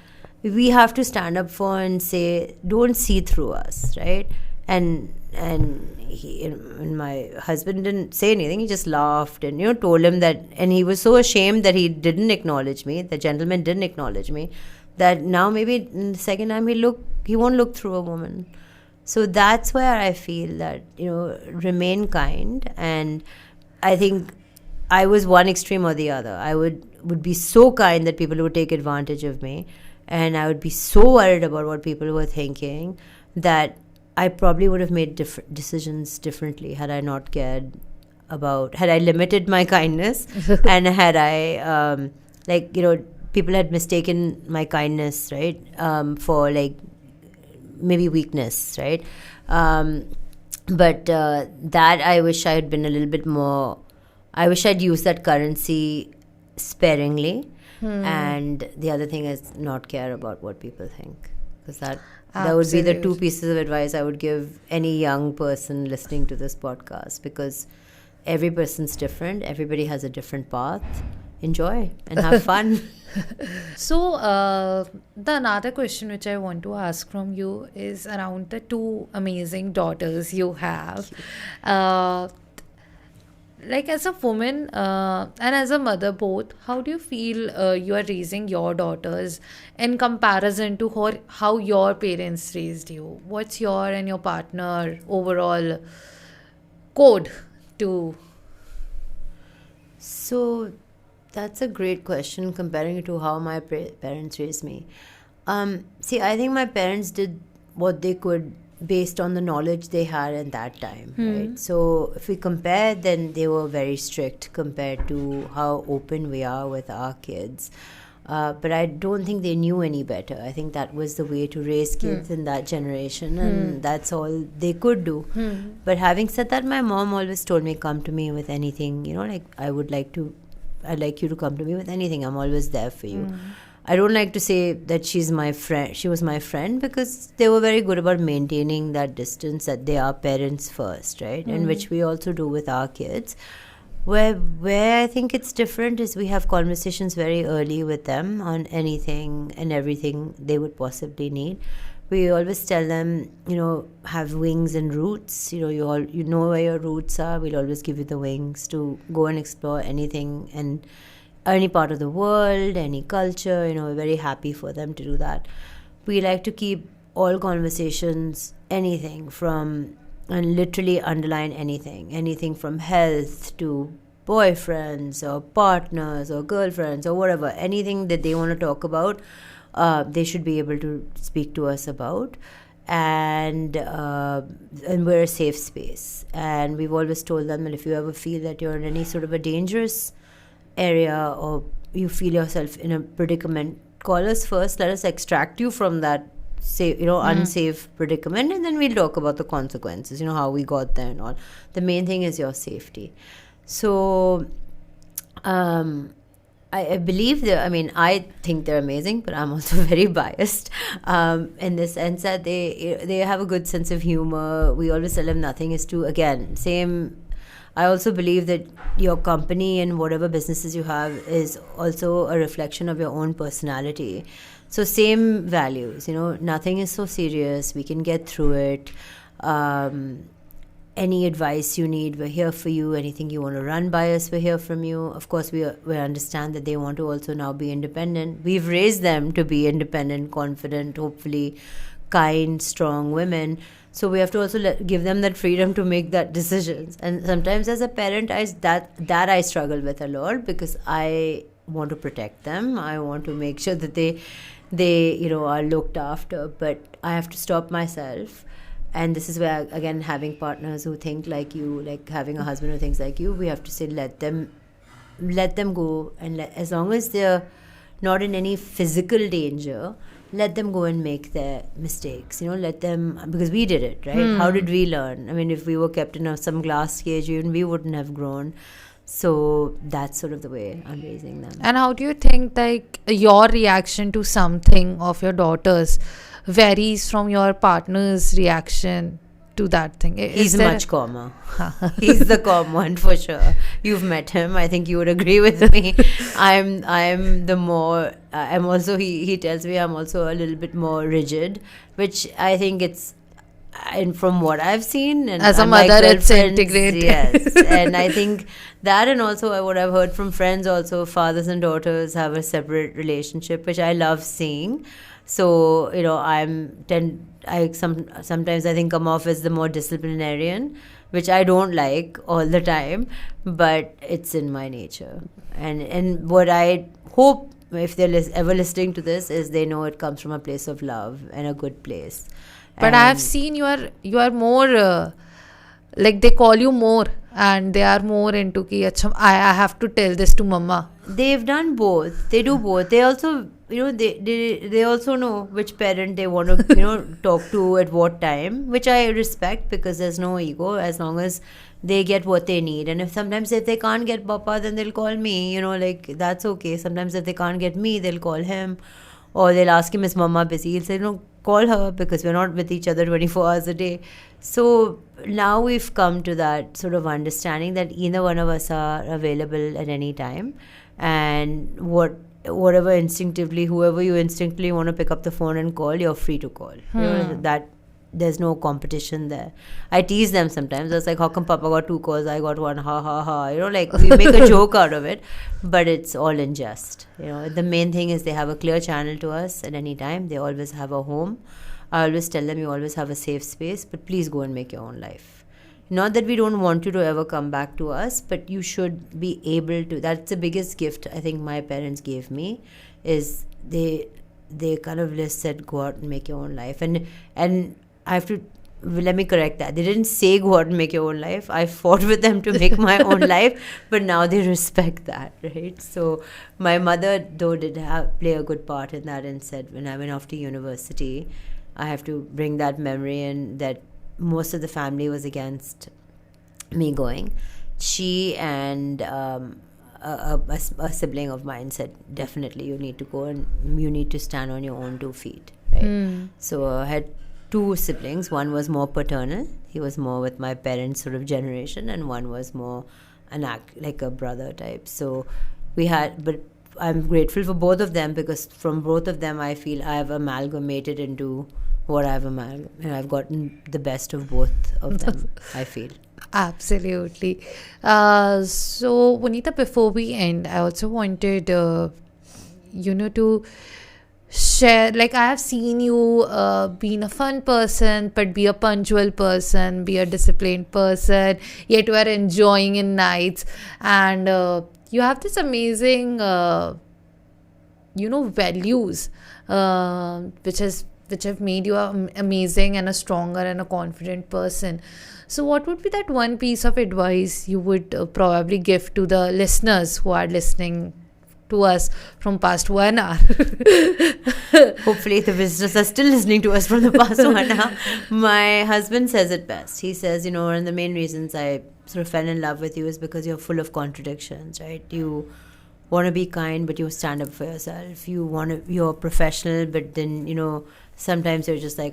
we have to stand up for and say, don't see through us, right? And my husband didn't say anything. He just laughed and told him that, and he was so ashamed that he didn't acknowledge me. The gentleman didn't acknowledge me, that now maybe the second time he won't look through a woman. So that's where I feel that remain kind. And I think I was one extreme or the other. I would be so kind that people would take advantage of me, and I would be so worried about what people were thinking that I probably would have made decisions differently had I not cared had I limited my kindness and had I people had mistaken my kindness, right, for like maybe weakness, right? But that I wish I had been a little bit more. I wish I'd used that currency sparingly. And the other thing is not care about what people think, because that would be the 2 pieces of advice I would give any young person listening to this podcast, because every person's different. Everybody has a different path. Enjoy and have fun. So, the another question which I want to ask from you is around the two amazing daughters you have. Uh, like as a woman and as a mother both, how do you feel you are raising your daughters in comparison to how your parents raised you? What's your and your partner overall code to? So that's a great question comparing it to how my parents raised me. See, I think my parents did what they could based on the knowledge they had at that time, right? So if we compare, then they were very strict compared to how open we are with our kids. But I don't think they knew any better. I think that was the way to raise kids in that generation, and that's all they could do. But having said that, my mom always told me, come to me with anything, like I'd like you to come to me with anything. I'm always there for you. I don't like to say that she's my friend. She was my friend because they were very good about maintaining that distance, that they are parents first, right? And which we also do with our kids. Where I think it's different is we have conversations very early with them on anything and everything they would possibly need. We always tell them, have wings and roots. You know where your roots are. We'll always give you the wings to go and explore anything and any part of the world, any culture. We're very happy for them to do that. We like to keep all conversations, anything from, and literally underline anything from health to boyfriends or partners or girlfriends or whatever, anything that they want to talk about, they should be able to speak to us about. And we're a safe space. And we've always told them that if you ever feel that you're in any sort of a dangerous area or you feel yourself in a predicament, call us first. Let us extract you from that unsafe predicament, and then we'll talk about the consequences, how we got there and all. The main thing is your safety. So I believe I think they're amazing, but I'm also very biased in the sense that they have a good sense of humor. We always tell them nothing is too, again, same. I also believe that your company and whatever businesses you have is also a reflection of your own personality. So same values, nothing is so serious. We can get through it. Any advice you need, we're here for you. Anything you want to run by us, we're here from you. Of course, we understand that they want to also now be independent. We've raised them to be independent, confident, hopefully kind, strong women. So we have to also give them that freedom to make that decisions. And sometimes as a parent, I struggle with a lot because I want to protect them. I want to make sure that they are looked after. But I have to stop myself. And this is where, again, having partners who think like you, like having a husband who thinks like you, we have to say, let them go. And as long as they're not in any physical danger, let them go and make their mistakes, let them, because we did it, right? How did we learn? If we were kept in some glass cage, even we wouldn't have grown. So that's sort of the way I'm raising them. And how do you think your reaction to something of your daughters varies from your partner's reaction to that thing? He's much calmer. He's the calm one for sure. You've met him. I think you would agree with me. I'm the more. I'm also. He tells me I'm also a little bit more rigid, which I think it's. And from what I've seen, and as a mother, it's integrated. Yes, and I think that, and also what I've heard from friends, also fathers and daughters have a separate relationship, which I love seeing. So sometimes I think come off as the more disciplinarian, which I don't like all the time, but it's in my nature. And what I hope, if they're ever listening to this, is they know it comes from a place of love and a good place. But I have seen you are more they call you more, and they are more into ki I have to tell this to mama. They've done both. They do both. They also they also know which parent they want to talk to at what time, which I respect because there's no ego as long as they get what they need. And if they can't get papa, then they'll call me, that's okay. Sometimes if they can't get me, they'll call him, or they'll ask him, is mama busy? He'll say, no, call her because we're not with each other 24 hours a day. So now we've come to that sort of understanding that either one of us are available at any time, and whoever you instinctively want to pick up the phone and call, you're free to call. That there's no competition there. I tease them sometimes. I was like, how come Papa got 2 calls, I got 1, ha ha ha. Like we make a joke out of it, but it's all in jest. The main thing is they have a clear channel to us at any time. They always have a home. I always tell them, you always have a safe space, but please go and make your own life. Not that we don't want you to ever come back to us, but you should be able to. That's the biggest gift I think my parents gave me, is they kind of just said, go out and make your own life. And I have to, let me correct that. They didn't say go out and make your own life. I fought with them to make my own life, but now they respect that, right? So my mother, though, did play a good part in that, and said when I went off to university, I have to bring that memory in, that most of the family was against me going. She and a sibling of mine said, definitely you need to go and you need to stand on your own 2 feet, right? So I had 2 siblings. One was more paternal. He was more with my parents' sort of generation, and one was more like a brother type. So but I'm grateful for both of them, because from both of them I feel I have amalgamated into what I've gotten the best of both of them, I feel. Absolutely. So, Vonita, before we end, I also wanted, to share, like, I have seen you being a fun person, but be a punctual person, be a disciplined person, yet you are enjoying in nights. And you have this amazing, values, which have made you amazing and a stronger and a confident person. So what would be that one piece of advice you would probably give to the listeners who are listening to us from past 1 hour? Hopefully the visitors are still listening to us from the past 1 hour. My husband says it best. He says, one of the main reasons I sort of fell in love with you is because you're full of contradictions, right? You want to be kind, but you stand up for yourself. You're professional, but then, sometimes you're just like,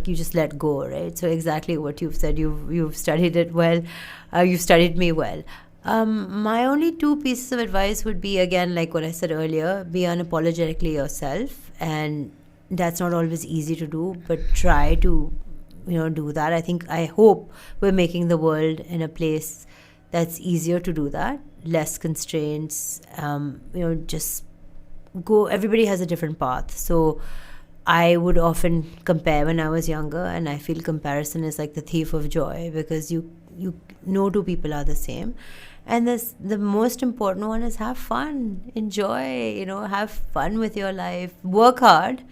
you just let go, right? So exactly what you've said, you've studied it well. You've studied me well. My only 2 pieces of advice would be, again, like what I said earlier, be unapologetically yourself. And that's not always easy to do, but try to, do that. I hope we're making the world in a place that's easier to do that, less constraints, just go. Everybody has a different path. So I would often compare when I was younger, and I feel comparison is like the thief of joy, because you no 2 people are the same. And the most important one is have fun, enjoy, have fun with your life, work hard.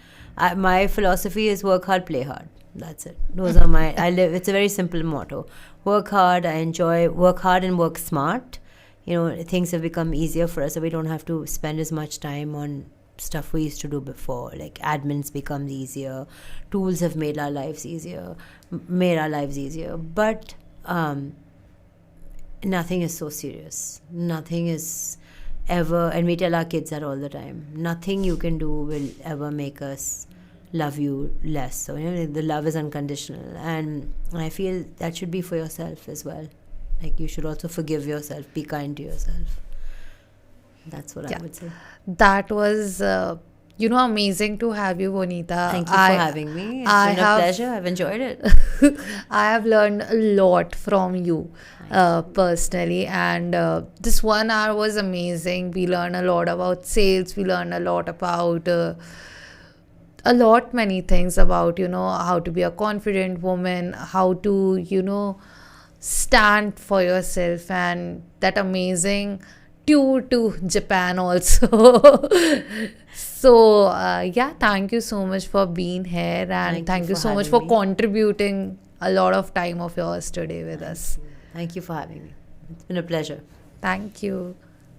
My philosophy is work hard, play hard. That's it. Those are it's a very simple motto. Work hard, work hard and work smart. Things have become easier for us, so we don't have to spend as much time on stuff we used to do before. Like admins become easier, tools have made our lives easier. But nothing is so serious. Nothing is ever, and we tell our kids that all the time, nothing you can do will ever make us love you less. So the love is unconditional, and I feel that should be for yourself as well. Like you should also forgive yourself, be kind to yourself. That's what I would say. That was amazing to have you, Vonita. Thank you for having me. It's been a pleasure. I've enjoyed it. I have learned a lot from you personally, and this 1 hour was amazing. We learned a lot about sales. We learned a lot about many things about how to be a confident woman, how to stand for yourself, and that amazing tour to Japan also. So thank you so much for being here, and thank you so much for contributing a lot of time of yours today with us. Thank you for having me. It's been a pleasure. Thank you.